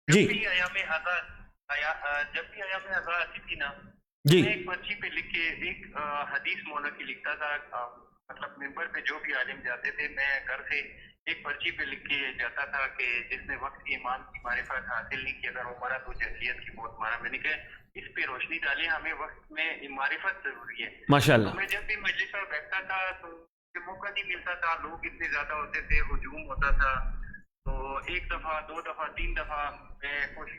A: جی
E: جب بھی ایام ازا آتی تھی نا،
A: جی
E: میں ایک پرچی پہ لکھ کے ایک حدیث مولا کی لکھتا تھا. مطلب ممبر پہ جو بھی عالم جاتے تھے میں گھر سے ایک پرچی پہ لکھ کے جاتا تھا کہ جس نے وقت ایمان کی معرفت حاصل نہیں کی اگر وہ مرا تو جہلیت کی موت مارا. میں نے کہا اس پہ روشنی ڈالیں، ہمیں وقت میں معرفت ضروری ہے.
A: ماشاءاللہ.
E: میں جب بھی مجلس میں بیٹھتا تھا تو موقع نہیں ملتا تھا، لوگ اتنے زیادہ ہوتے تھے، ہجوم ہوتا تھا. تو ایک دفعہ 2 دفعہ 3 دفعہ میں کوشش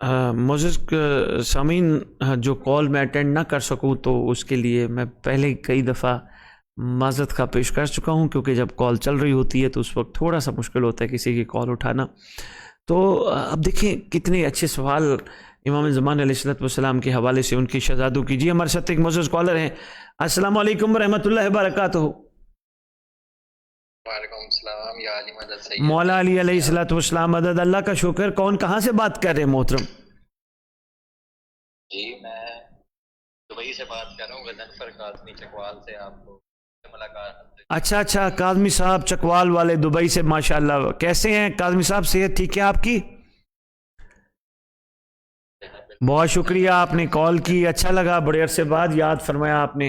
A: موزز سامعین، جو کال میں اٹینڈ نہ کر سکوں تو اس کے لیے میں پہلے کئی دفعہ معذرت کا پیش کر چکا ہوں، کیونکہ جب کال چل رہی ہوتی ہے تو اس وقت تھوڑا سا مشکل ہوتا ہے کسی کی کال اٹھانا. تو اب دیکھیں کتنے اچھے سوال امام زمان علیہ السلام کے حوالے سے ان کی شہزادوں کی. جی ہمارے ساتھ ایک معزز کالر ہیں. السلام علیکم ورحمۃ اللہ وبرکاتہ.
L: وعلیکم السلام. یا علی مدد سید.
A: مولا علی علیہ السلام مدد. اللہ کا شکر. کون کہاں سے بات کر رہے ہیں محترم؟
L: جی میں دبئی سے بات کر رہا ہوں، غضنفر کاظمی چکوال سے. آپ کو ملاقات.
A: اچھا کاظمی صاحب چکوال والے دبئی سے، ماشاءاللہ. کیسے ہیں کاظمی صاحب؟ صحت ٹھیک ہے آپ کی؟ بہت شکریہ آپ نے کال کی، اچھا لگا، بڑے عرصے بعد یاد فرمایا آپ نے.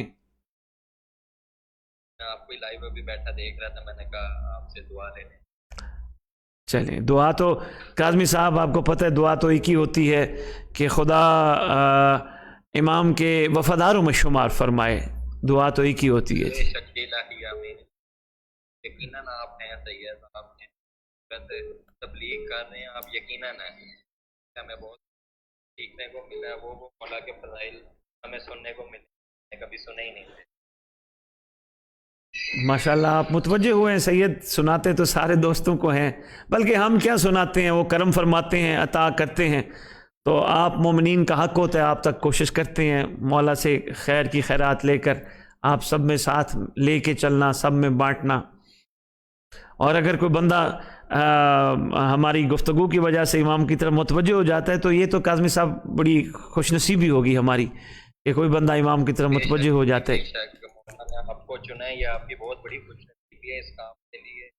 L: آپ کو لائیو ابھی بیٹھا دیکھ رہا تھا، میں نے کہا آپ سے دعا لے لیں.
A: چلیں دعا تو کاظمی صاحب آپ کو پتہ ہے دعا تو ایک ہی ہوتی ہے کہ خدا امام کے وفاداروں میں شمار فرمائے. دعا تو ایک ہی ہوتی ہے.
L: یقیناً آپ ہیں سید، آپ نے تبلیغ کر رہے ہیں، آپ یقیناً ہیں. ہمیں بہت سیکھنے کو ملا ہے، وہ مولا کے فضائل ہمیں سننے کو ملے، کبھی سنے ہی نہیں تھے.
A: ماشاءاللہ آپ متوجہ ہوئے ہیں سید. سناتے تو سارے دوستوں کو ہیں، بلکہ ہم کیا سناتے ہیں، وہ کرم فرماتے ہیں، عطا کرتے ہیں. تو آپ مومنین کا حق ہوتا ہے، آپ تک کوشش کرتے ہیں مولا سے خیر کی خیرات لے کر آپ سب میں ساتھ لے کے چلنا، سب میں بانٹنا. اور اگر کوئی بندہ ہماری گفتگو کی وجہ سے امام کی طرف متوجہ ہو جاتا ہے تو یہ تو کاظمی صاحب بڑی خوش نصیبی ہوگی ہماری کہ کوئی بندہ امام کی طرف متوجہ ہو جاتا ہے.
L: آپ کو چنا ہے، یہ آپ کی بہت بڑی خوش نصیبی ہے اس کام کے لیے.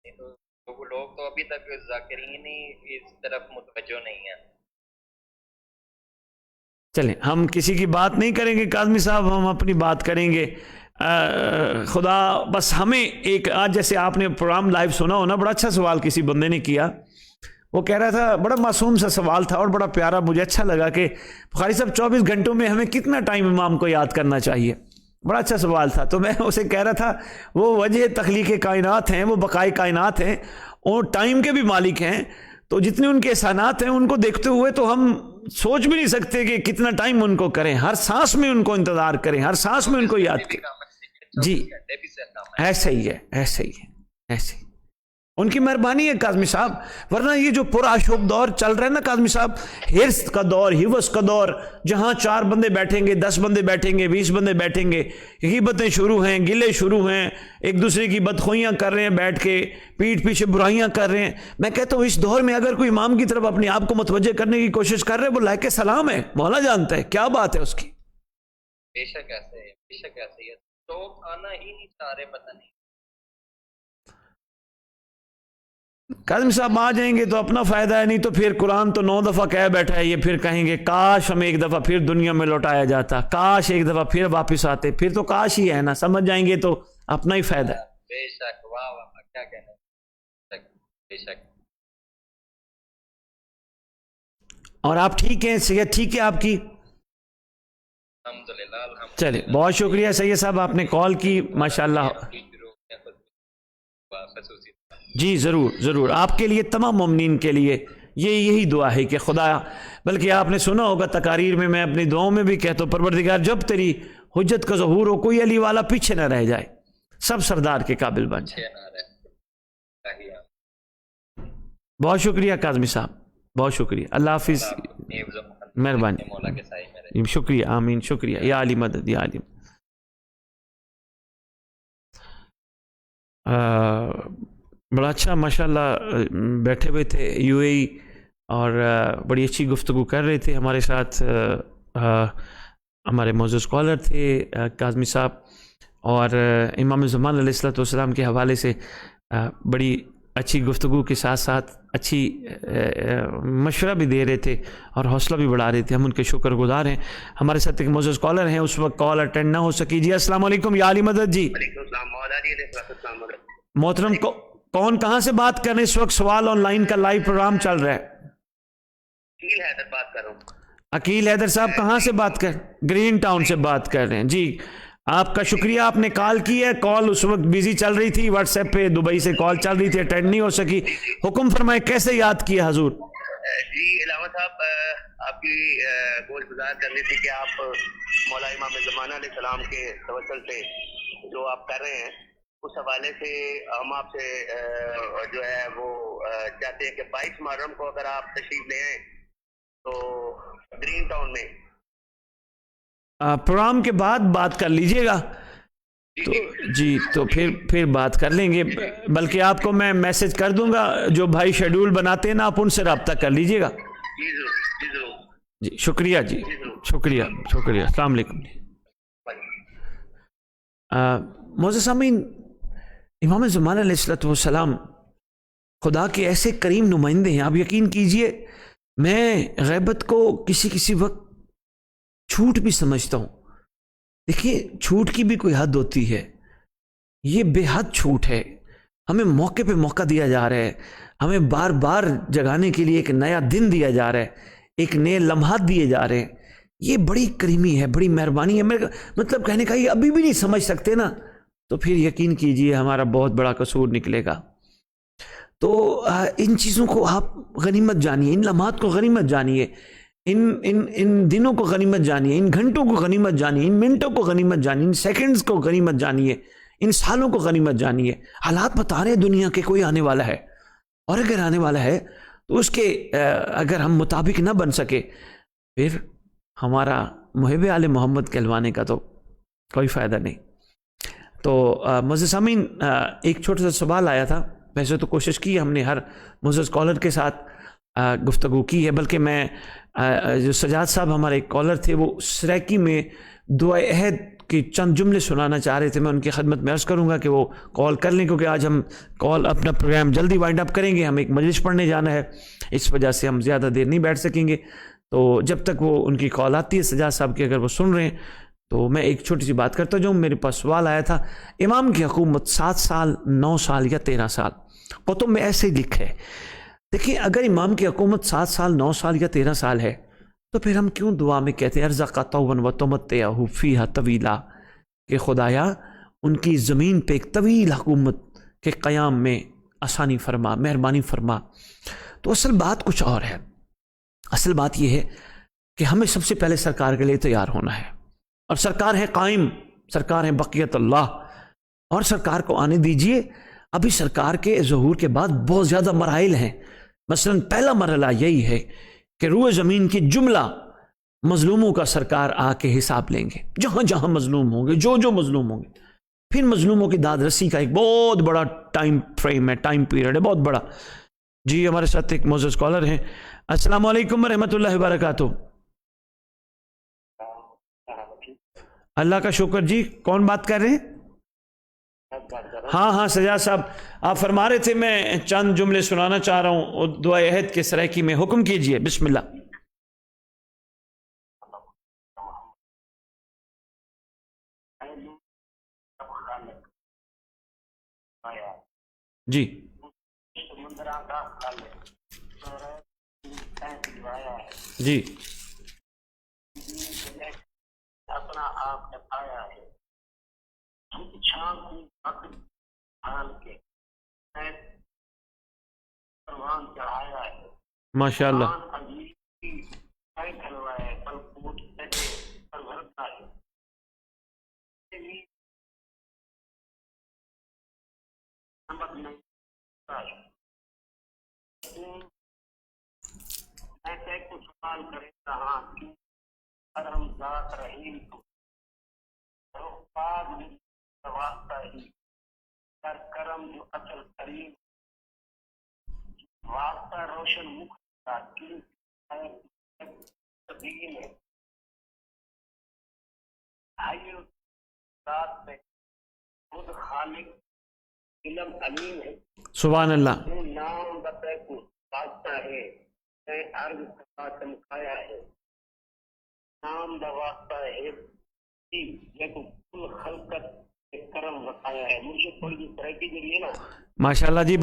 L: نہیں تو لوگ تو ابھی تک ذاکرین ہی اس طرف متوجہ نہیں ہیں.
A: چلیں ہم کسی کی بات نہیں کریں گے کاظمی صاحب، ہم اپنی بات کریں گے. خدا بس ہمیں ایک، آج جیسے آپ نے پروگرام لائیو سنا ہونا، بڑا اچھا سوال کسی بندے نے کیا. وہ کہہ رہا تھا، بڑا معصوم سا سوال تھا اور بڑا پیارا، مجھے اچھا لگا کہ بخاری صاحب 24 گھنٹوں میں ہمیں کتنا ٹائم امام کو یاد کرنا چاہیے. بڑا اچھا سوال تھا. تو میں اسے کہہ رہا تھا وہ وجہ تخلیق کائنات ہیں، وہ بقائے کائنات ہیں، اور ٹائم کے بھی مالک ہیں. تو جتنے ان کے احسانات ہیں ان کو دیکھتے ہوئے تو ہم سوچ بھی نہیں سکتے کہ کتنا ٹائم ان کو کریں، ہر سانس میں ان کو انتظار کریں، ہر سانس میں ان کو یاد کریں. جی ایسا ہی ہے، ایسا ہی ہے، ایسے ہی ان کی مہربانی ہے کاظمی صاحب. ورنہ یہ جو پرآشوب دور چل رہا ہے نا کاظمی صاحب، ہرس کا دور، ہیوس کا دور، جہاں 4 بندے بیٹھیں گے، 10 بندے بیٹھیں گے، 20 بندے بیٹھیں گے، غیبتیں شروع ہیں، گلے شروع ہیں، ایک دوسرے کی بدخوئیاں کر رہے ہیں، بیٹھ کے پیٹھ پیچھے برائیاں کر رہے ہیں. میں کہتا ہوں اس دور میں اگر کوئی امام کی طرف اپنے آپ کو متوجہ کرنے کی کوشش کر رہے، وہ لائق سلام ہے. مولا جانتا ہے کیا بات ہے اس کی.
L: بے شک ایسے ہے، بے شک ایسے ہے. لوگ آنا ہی نہیں چاہ رہے، پتہ نہیں.
A: کاظمی صاحب آ جائیں گے تو اپنا فائدہ ہے، نہیں تو پھر قرآن تو 9 دفعہ کہہ بیٹھا ہے، یہ پھر کہیں گے کاش ہمیں ایک دفعہ پھر دنیا میں لوٹایا جاتا، کاش ایک دفعہ پھر واپس آتے. پھر تو کاش ہی ہے نا، سمجھ جائیں گے تو اپنا ہی فائدہ ہے.
L: بے شک. واہ واہ، کیا کہنا. بے شک.
A: اور آپ ٹھیک ہیں؟ صحت ٹھیک ہے آپ کی؟
L: الحمدللہ.
A: چلے بہت شکریہ سید صاحب، آپ نے کال کی، ماشاءاللہ. جی ضرور ضرور، آپ کے لیے، تمام مومنین کے لیے یہی دعا ہے کہ خدا، بلکہ آپ نے سنا ہوگا تقاریر میں اپنی دعاؤں میں بھی کہتا ہوں، پروردگار جب تیری حجت کا ظہور ہو، کوئی علی والا پیچھے نہ رہ جائے، سب سردار کے قابل بن جائے. بہت شکریہ کاظمی صاحب، بہت شکریہ. اللہ حافظ. مہربانی، شکریہ. آمین. شکریہ. یا علی مدد، یا علی. بڑا اچھا ماشاءاللہ بیٹھے ہوئے تھے یو اے ای، اور بڑی اچھی گفتگو کر رہے تھے ہمارے ساتھ. ہمارے معزز اسکالر تھے کاظمی صاحب، اور امام زمان علیہ السلام کے حوالے سے بڑی اچھی گفتگو کے ساتھ ساتھ اچھی مشورہ بھی دے رہے تھے اور حوصلہ بھی بڑھا رہے تھے. ہم ان کے شکر گزار ہیں. ہمارے ساتھ ایک معزز اسکالر ہیں، اس وقت کال اٹینڈ نہ ہو سکی. جی السلام علیکم یا علی مدد. جی محترم، کون کہاں سے بات کر رہے ہیں؟ اس وقت سوال آن لائن کا لائیو پروگرام چل رہا ہے.
H: عقیل حیدر بات کر رہا ہوں.
A: عقیل حیدر صاحب کہاں سے بات کر؟ گرین ٹاؤن سے بات کر رہے ہیں. جی آپ کا شکریہ، آپ نے کال کی ہے. کال اس وقت بیزی چل رہی تھی، واٹس ایپ پہ دبئی سے کال چل رہی تھی، اٹینڈ نہیں ہو سکی. حکم فرمائے، کیسے یاد کیا حضور؟
H: جی علامہ صاحب آپ کی گوش گزار کرنی تھی کہ آپ مولا امام زمانہ علیہ السلام کے توسل سے جو آپ کر رہے ہیں اس حوالے سے ہم آپ سے جو ہے وہ چاہتے ہیں کہ 22 محرم کو اگر آپ تشریف لے آئیں تو گرین ٹاؤن میں
A: پروگرام کے بعد بات کر لیجئے گا تو جی تو پھر بات کر لیں گے، بلکہ آپ کو میں میسج کر دوں گا، جو بھائی شیڈول بناتے ہیں نا آپ ان سے رابطہ کر لیجئے گا. جی شکریہ، جی شکریہ السلام علیکم. معزز سامعین، امام زمان علیہ السلام خدا کے ایسے کریم نمائندے ہیں. آپ یقین کیجئے میں غیبت کو کسی وقت چھوٹ بھی سمجھتا ہوں. دیکھیے چھوٹ کی بھی کوئی حد ہوتی ہے، یہ بے حد چھوٹ ہے. ہمیں موقع پہ موقع دیا جا رہا ہے، ہمیں بار بار جگانے کے لیے ایک نیا دن دیا جا رہا ہے، ایک نئے لمحات دیے جا رہے ہیں. یہ بڑی کریمی ہے، بڑی مہربانی ہے. میرا مطلب کہنے کا یہ ابھی بھی نہیں سمجھ سکتے نا تو پھر یقین کیجئے ہمارا بہت بڑا قصور نکلے گا. تو ان چیزوں کو آپ غنیمت جانیے، ان لمحات کو غنیمت جانیے، ان دنوں کو غنیمت جانیے، ان گھنٹوں کو غنیمت جانیے، ان منٹوں کو غنیمت جانیے، ان سیکنڈز کو غنیمت جانیے، ان سالوں کو غنیمت جانیے. حالات بتا رہے ہیں دنیا کے کوئی آنے والا ہے، اور اگر آنے والا ہے تو اس کے اگر ہم مطابق نہ بن سکے پھر ہمارا محب آل محمد کہلوانے کا تو کوئی فائدہ نہیں. تو معزز سامعین، ایک چھوٹا سا سوال آیا تھا. ویسے تو کوشش کی ہم نے ہر معزز کالر کے ساتھ گفتگو کی ہے، بلکہ میں جو سجاد صاحب ہمارے کالر تھے وہ سریکی میں دعائے عہد کی چند جملے سنانا چاہ رہے تھے. میں ان کی خدمت میں عرض کروں گا کہ وہ کال کر لیں، کیونکہ آج ہم اپنا پروگرام جلدی وائنڈ اپ کریں گے. ہم ایک مجلس پڑھنے جانا ہے، اس وجہ سے ہم زیادہ دیر نہیں بیٹھ سکیں گے. تو جب تک وہ ان کی کال آتی ہے سجاد صاحب کی، اگر وہ سن رہے ہیں تو میں ایک چھوٹی سی بات کرتا ہوں. میرے پاس سوال آیا تھا، امام کی حکومت 7 سال 9 سال یا 13 سال، کتب میں ایسے ہی لکھا ہے. دیکھیں اگر امام کی حکومت 7 سال 9 سال یا 13 سال ہے تو پھر ہم کیوں دعا میں کہتے ہیں ارزقا طوبا و تمتعہ فیہا طویلا، کہ خدایا ان کی زمین پہ ایک طویل حکومت کے قیام میں آسانی فرما، مہربانی فرما. تو اصل بات کچھ اور ہے. اصل بات یہ ہے کہ ہمیں سب سے پہلے سرکار کے لیے تیار ہونا ہے، اور سرکار ہے قائم، سرکار ہے بقیت اللہ، اور سرکار کو آنے دیجئے. ابھی سرکار کے ظہور کے بعد بہت زیادہ مراحل ہیں. مثلا پہلا مرحلہ یہی ہے کہ روئے زمین کی جملہ مظلوموں کا سرکار آ کے حساب لیں گے، جہاں جہاں مظلوم ہوں گے، جو مظلوم ہوں گے. پھر مظلوموں کی داد رسی کا ایک بہت بڑا ٹائم فریم ہے، ٹائم پیریڈ ہے بہت بڑا. جی ہمارے ساتھ ایک معزز کالر ہیں. السلام علیکم ورحمۃ اللہ وبرکاتہ. اللہ کا شکر. جی کون بات کر رہے ہیں؟ ہاں سجاد صاحب آپ فرما رہے تھے، میں چند جملے سنانا چاہ رہا ہوں دعائے عہد کے سریکی میں. حکم کیجئے، بسم اللہ. جی جی
H: اپنا آپ نے پایا ہے، چڑھایا ہے
A: ماشاء اللہ.
H: ایسے کچھ سوال کرے رہا اگر ہم ذات رحیم کو واسطہ ہی کر کرم جو اصل کریم واسطہ روشن مکھ کا دین ہے. ذات میں خود خالق علم علیم ہے.
A: سبحان اللہ.
H: نام بتے کو واسطہ ہے، عرض کا چمکایا ہے. نام دا واسطہ ہے کل خلقت کرم بتایا ہے. مجھے تھوڑی سی ترقی جو ہے نا
A: ماشاء اللہ. جی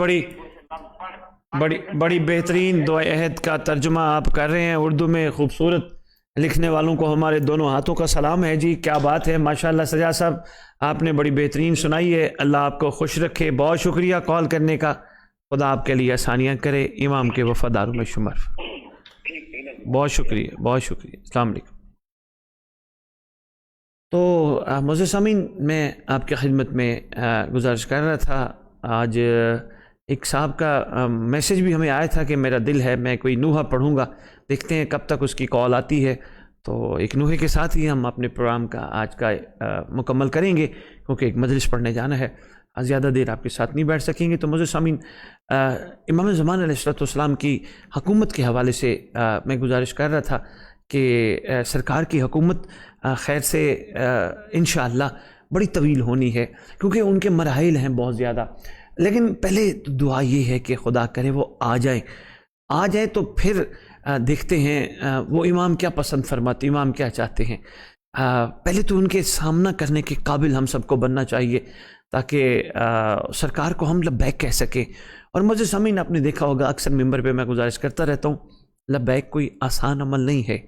A: بڑی بہترین دعائے عہد کا ترجمہ آپ کر رہے ہیں اردو میں. خوبصورت لکھنے والوں کو ہمارے دونوں ہاتھوں کا سلام ہے. جی کیا بات ہے، ماشاء اللہ. سجاد صاحب آپ نے بڑی بہترین سنائی ہے. اللہ آپ کو خوش رکھے. بہت شکریہ کال کرنے کا. خدا آپ کے لیے آسانیاں کرے. امام کے وفاداروں میں شمار. بہت شکریہ، بہت شکریہ، السلام علیکم۔ تو معزز سامعین، میں آپ کی خدمت میں گزارش کر رہا تھا، آج ایک صاحب کا میسیج بھی ہمیں آیا تھا کہ میرا دل ہے میں کوئی نوحہ پڑھوں گا، دیکھتے ہیں کب تک اس کی کال آتی ہے۔ تو ایک نوحے کے ساتھ ہی ہم اپنے پروگرام کا آج کا مکمل کریں گے، کیونکہ ایک مجلس پڑھنے جانا ہے، زیادہ دیر آپ کے ساتھ نہیں بیٹھ سکیں گے۔ تو معزز سامعین، امام زمان علیہ السلام کی حکومت کے حوالے سے میں گزارش کر رہا تھا کہ سرکار کی حکومت خیر سے انشاءاللہ بڑی طویل ہونی ہے، کیونکہ ان کے مراحل ہیں بہت زیادہ، لیکن پہلے دعا یہ ہے کہ خدا کرے وہ آ جائیں تو پھر دیکھتے ہیں وہ امام کیا پسند فرماتے، امام کیا چاہتے ہیں۔ پہلے تو ان کے سامنا کرنے کے قابل ہم سب کو بننا چاہیے، تاکہ سرکار کو ہم لبیک کہہ سکیں۔ اور معزز سامعین، آپ نے دیکھا ہوگا اکثر ممبر پہ میں گزارش کرتا رہتا ہوں، لبیک کوئی آسان عمل نہیں ہے۔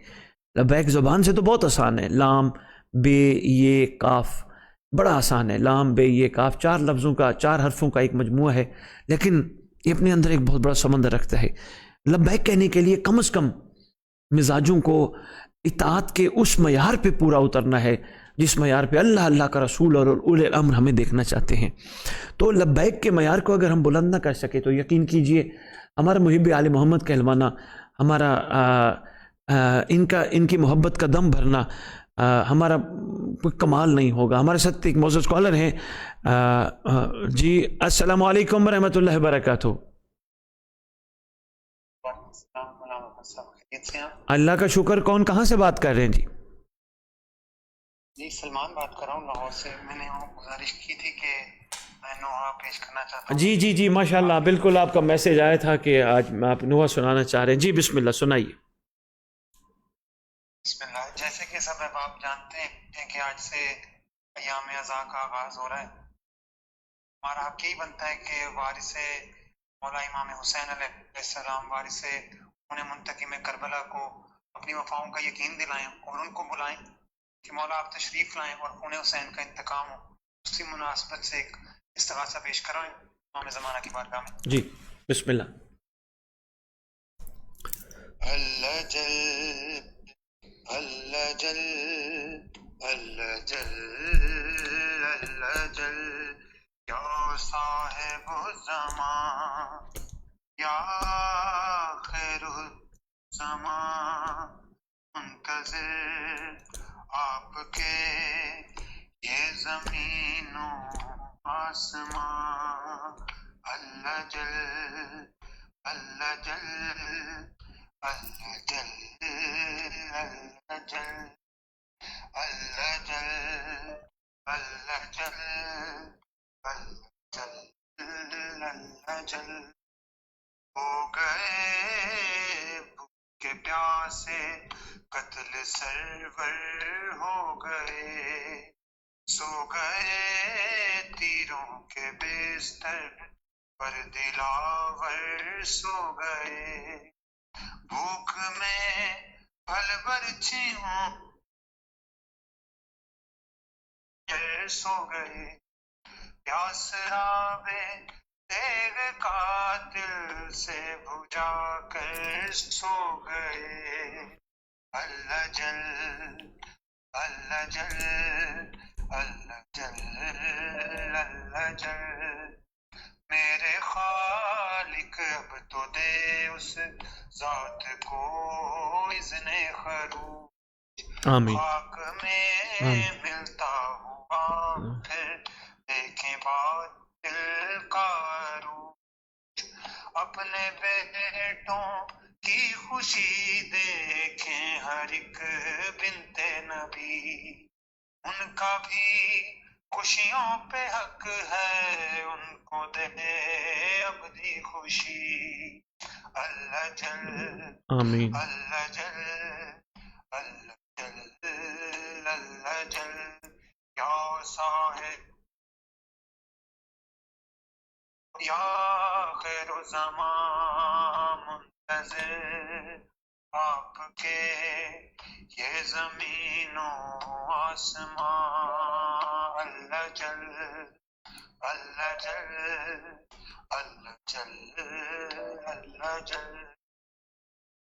A: لبیک زبان سے تو بہت آسان ہے، لام بے یہ کاف بڑا آسان ہے، لام بے یہ کاف 4 لفظوں کا، 4 حرفوں کا ایک مجموعہ ہے، لیکن یہ اپنے اندر ایک بہت بڑا سمندر رکھتا ہے۔ لبیک کہنے کے لیے کم از کم مزاجوں کو اطاعت کے اس معیار پہ پورا اترنا ہے جس معیار پہ اللہ کا رسول اور اولی الامر ہمیں دیکھنا چاہتے ہیں۔ تو لبیک کے معیار کو اگر ہم بلند نہ کر سکے تو یقین کیجئے ہمارا محب آل محمد کہلوانا، ہمارا ان کی محبت کا دم بھرنا ہمارا کوئی کمال نہیں ہوگا۔ ہمارے ساتھ ایک معزز کالر ہیں، جی السلام علیکم ورحمۃ اللہ وبرکاتہ۔ اللہ کا شکر، کون کہاں سے بات کر رہے ہیں؟
M: جی سلمان بات کر رہا ہوں لاہور سے۔ میں نے گزارش کی تھی کہ میں نوحہ پیش کرنا چاہتا ہوں۔
A: جی ماشاءاللہ، بالکل آپ کا میسیج آیا تھا کہ آج آپ نوحہ سنانا چاہ رہے ہیں۔ جی بسم اللہ، سنائیے۔
M: بسم اللہ۔ جیسے کہ سب آپ جانتے ہیں کہ آج سے ایام عزا کا آغاز ہو رہا ہے، ہمارا حق یہی بنتا ہے کہ وارث مولا امام حسین علیہ السلام، وارث انہیں منتقم کربلا کو اپنی وفاؤں کا یقین دلائیں اور ان کو بلائیں کہ مولا آپ تشریف لائیں اور خون حسین کا انتقام ہو۔ اسی مناسبت سے ایک استغاثہ پیش کرائیں امام زمانہ کی بارگاہ میں۔
A: جی بسم اللہ۔
M: اللہ جل اللہ جل اللہ جل اللہ جل، یا صاحب الزمان یا خیر الزمان، منتظر آپ کے یہ زمین و آسمان۔ اللہ جل اللہ جل اللہ جل اللہ جل اللہ جل اللہ جل اللہ جل اللہ جل، ہو گئے بھوکے پیاسے قتل سرور ہو گئے، سو گئے تیروں کے بستر پر دلاور سو گئے، بھوک میں پھل برچھی ہوں سو گئے، پیاس راوے تیغ قاتل سے بجھا کر سو گئے۔ اللہ جل اللہ جل اللہ جل اللہ جل، میرے خالق اب تو دے اس ذات کو اذن خروج،
A: آمین۔
M: خاک میں ملتا ہوا پھر دیکھیں باطل کا عروج، اپنے بیٹوں کی خوشی دیکھیں ہر ایک بنت نبی، ان کا بھی خوشیوں پہ حق ہے، ان کو دے ابدی خوشی۔ اللہ جل
A: آمین۔
M: اللہ جل اللہ جل اللہ جل، یا صاحب یا خیر زمان، منتظر آپ کے یہ زمین و آسمان۔ اللہ جل اللہ جل اللہ جل اللہ جل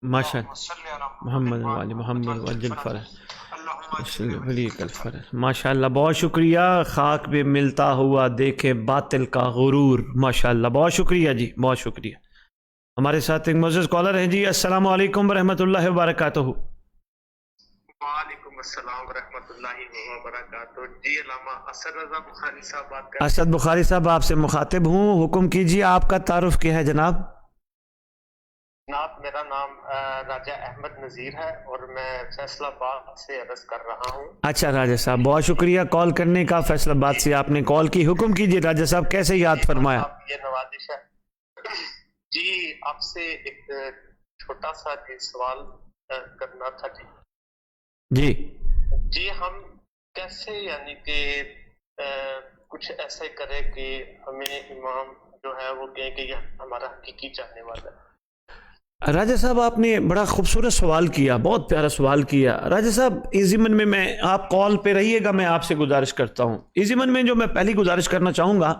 A: ماشاء محمد والی محمد وجل فرح ماشاء اللہ، بہت شکریہ. خاک میں ملتا ہوا دیکھے باطل کا غرور. ماشاء اللہ، بہت شکریہ جی، بہت شکریہ. ہمارے ساتھ ایک معزز کالر ہیں جی. السلام علیکم ورحمۃ اللہ وبرکاتہ.
N: وعلیکم السلام ورحمۃ اللہ وبرکاتہ. جی علامہ اسد رضا بخاری صاحب بات کر رہے ہیں.
A: اسد بخاری صاحب آپ سے مخاطب ہوں، حکم کیجیے. آپ کا تعارف کیا ہے جناب؟
N: جناب میرا نام راجہ احمد نذیر ہے اور میں فیصل آباد سے عرض کر رہا ہوں.
A: اچھا راجہ صاحب، بہت شکریہ کال کرنے کا. فیصل آباد سے آپ نے کال کی، حکم کیجیے راجہ صاحب، کیسے یاد فرمایا؟
N: یہ نوازش ہے جی. آپ سے ایک چھوٹا سا سوال کرنا تھا
A: جی.
N: جی ہم کیسے یعنی کہ کچھ ایسے کرے کہ ہمیں امام جو ہے وہ کہیں کہ یہ ہمارا حقیقی چاہنے والا ہے.
A: راجہ صاحب آپ نے بڑا خوبصورت سوال کیا، بہت پیارا سوال کیا. راجہ صاحب اس ضمن میں آپ کال پہ رہیے گا، میں آپ سے گزارش کرتا ہوں. اس ضمن میں جو میں پہلی گزارش کرنا چاہوں گا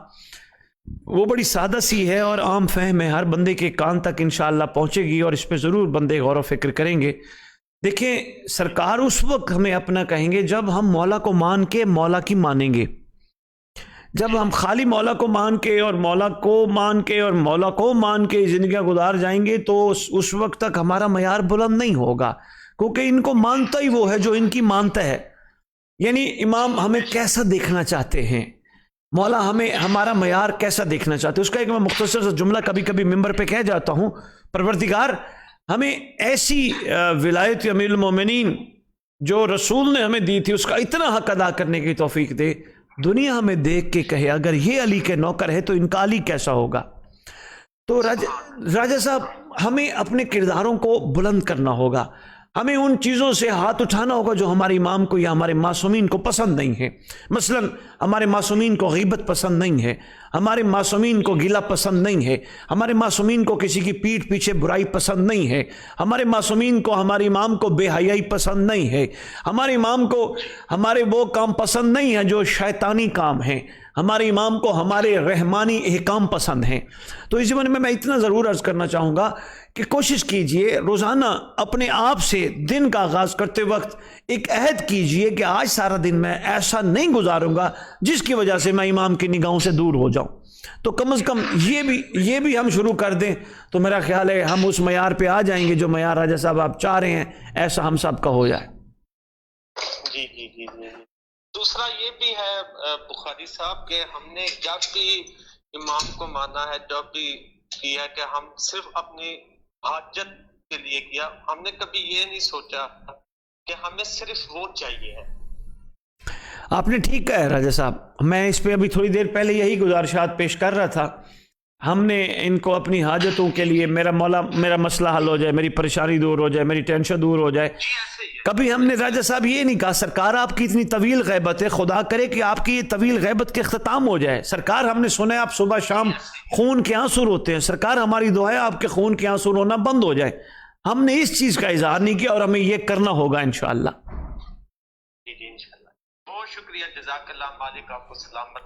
A: وہ بڑی سادہ سی ہے اور عام فہم ہے، ہر بندے کے کان تک انشاءاللہ پہنچے گی اور اس پہ ضرور بندے غور و فکر کریں گے. دیکھیں سرکار اس وقت ہمیں اپنا کہیں گے جب ہم مولا کو مان کے مولا کی مانیں گے. جب ہم خالی مولا کو مان کے اور مولا کو مان کے اور مولا کو مان کے زندگیاں گزار جائیں گے تو اس وقت تک ہمارا معیار بلند نہیں ہوگا، کیونکہ ان کو مانتا ہی وہ ہے جو ان کی مانتا ہے. یعنی امام ہمیں کیسا دیکھنا چاہتے ہیں، مولا ہمیں ہمارا معیار کیسا دیکھنا چاہتے ہیں. اس کا ایک میں مختصر سا جملہ کبھی کبھی ممبر پہ کہہ جاتا ہوں، پروردگار ہمیں ایسی ولایت امیر المومنین جو رسول نے ہمیں دی تھی اس کا اتنا حق ادا کرنے کی توفیق دے، دنیا ہمیں دیکھ کے کہے اگر یہ علی کے نوکر ہے تو ان کا علی کیسا ہوگا. تو راجہ صاحب ہمیں اپنے کرداروں کو بلند کرنا ہوگا، ہمیں ان چیزوں سے ہاتھ اٹھانا ہوگا جو ہمارے امام کو یا ہمارے معصومین کو پسند نہیں ہے. مثلا ہمارے معصومین کو غیبت پسند نہیں ہے، ہمارے معصومین کو گلہ پسند نہیں ہے، ہمارے معصومین کو کسی کی پیٹھ پیچھے برائی پسند نہیں ہے، ہمارے معصومین کو ہمارے امام کو بے حیائی پسند نہیں ہے، ہمارے امام کو ہمارے وہ کام پسند نہیں ہیں جو شیطانی کام ہیں، ہمارے امام کو ہمارے رحمانی احکام پسند ہیں. تو اس زمانے میں اتنا ضرور عرض کرنا چاہوں گا کہ کوشش کیجئے روزانہ اپنے آپ سے دن کا آغاز کرتے وقت ایک عہد کیجئے کہ آج سارا دن میں ایسا نہیں گزاروں گا جس کی وجہ سے میں امام کی نگاہوں سے دور ہو جاؤں. تو کم از کم یہ بھی ہم شروع کر دیں تو میرا خیال ہے ہم اس معیار پہ آ جائیں گے جو معیار راجہ صاحب آپ چاہ رہے ہیں ایسا ہم سب کا ہو جائے.
N: جی جی جی جی. دوسرا یہ بھی ہے بخاری صاحب کہ ہم نے جب بھی امام کو مانا ہے، جب بھی کیا کہ ہم صرف اپنی حاجت کے لیے کیا، ہم نے کبھی یہ نہیں سوچا کہ ہمیں صرف وہ چاہیے ہے.
A: آپ نے ٹھیک کہا ہے راجہ صاحب. میں اس پہ ابھی تھوڑی دیر پہلے یہی گزارشات پیش کر رہا تھا. ہم نے ان کو اپنی حاجتوں کے لیے میرا مولا میرا مسئلہ حل ہو جائے، میری پریشانی دور ہو جائے، میری ٹینشن دور ہو جائے، کبھی ہم نے راجہ صاحب یہ نہیں کہا سرکار آپ کی اتنی طویل غیبت ہے، خدا کرے کہ آپ کی یہ طویل غیبت کے اختتام ہو جائے. سرکار ہم نے سنا ہے آپ صبح شام خون کے آنسو روتے ہیں، سرکار ہماری دعا ہے آپ کے خون کے آنسو رونا بند ہو جائے. ہم نے اس چیز کا اظہار نہیں کیا اور ہمیں یہ کرنا ہوگا انشاءاللہ.
N: جی جی انشاءاللہ. بہت شکریہ، جزاک اللہ. مالک آپ کو سلامت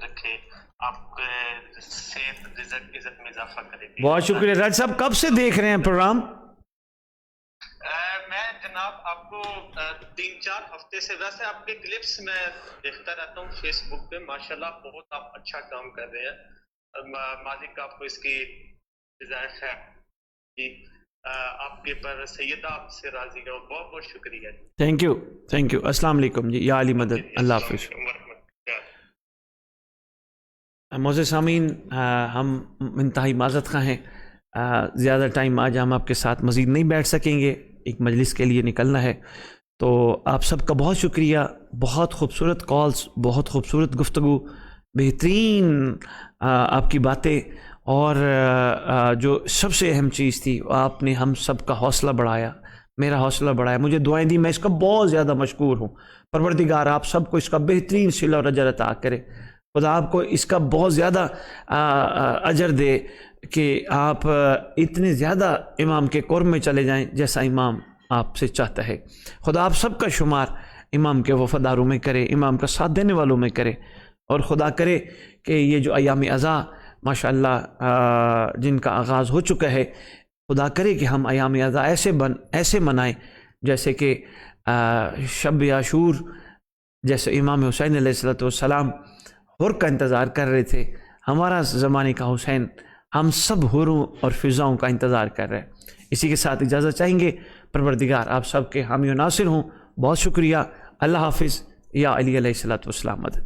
N: رکھے، آپ کے صحت رزق عزت میں اضافہ کرے.
A: بہت شکریہ. راج صاحب کب سے دیکھ رہے ہیں پروگرام؟
N: میں جناب آپ کو 3-4 ہفتے سے، ویسے آپ کے کلپس میں دیکھتا رہتا ہوں فیس بک پہ. ماشاءاللہ بہت آپ اچھا کام کر رہے ہیں، مالک آپ کو اس کی جزائے خیر. جی آپ کے پر سیدہ آپ سے راضی ہے، بہت بہت شکریہ.
A: Thank you. السلام علیکم جی، یا علی مدد. اللہ حافظ. معزز سامعین، ہم انتہائی معذرت خواہ ہیں، زیادہ ٹائم آج ہم آپ کے ساتھ مزید نہیں بیٹھ سکیں گے، ایک مجلس کے لیے نکلنا ہے. تو آپ سب کا بہت شکریہ. بہت خوبصورت کالز، بہت خوبصورت گفتگو، بہترین آپ کی باتیں، اور جو سب سے اہم چیز تھی آپ نے ہم سب کا حوصلہ بڑھایا، میرا حوصلہ بڑھایا، مجھے دعائیں دی. میں اس کا بہت زیادہ مشکور ہوں. پروردگار آپ سب کو اس کا بہترین صلہ اور اجر عطا کرے. خدا آپ کو اس کا بہت زیادہ اجر دے کہ آپ اتنے زیادہ امام کے قرب میں چلے جائیں جیسا امام آپ سے چاہتا ہے. خدا آپ سب کا شمار امام کے وفاداروں میں کرے، امام کا ساتھ دینے والوں میں کرے، اور خدا کرے کہ یہ جو ایام عزا ماشاءاللہ جن کا آغاز ہو چکا ہے، خدا کرے کہ ہم ایام ازا ایسے منائیں جیسے کہ شب عاشور، جیسے امام حسین علیہ السلام حر کا انتظار کر رہے تھے، ہمارا زمانے کا حسین ہم سب حوروں اور فضاؤں کا انتظار کر رہے ہیں۔ اسی کے ساتھ اجازت چاہیں گے، پروردگار آپ سب کے حامی و ناصر ہوں۔ بہت شکریہ، اللہ حافظ، یا علی علیہ السلام مدد۔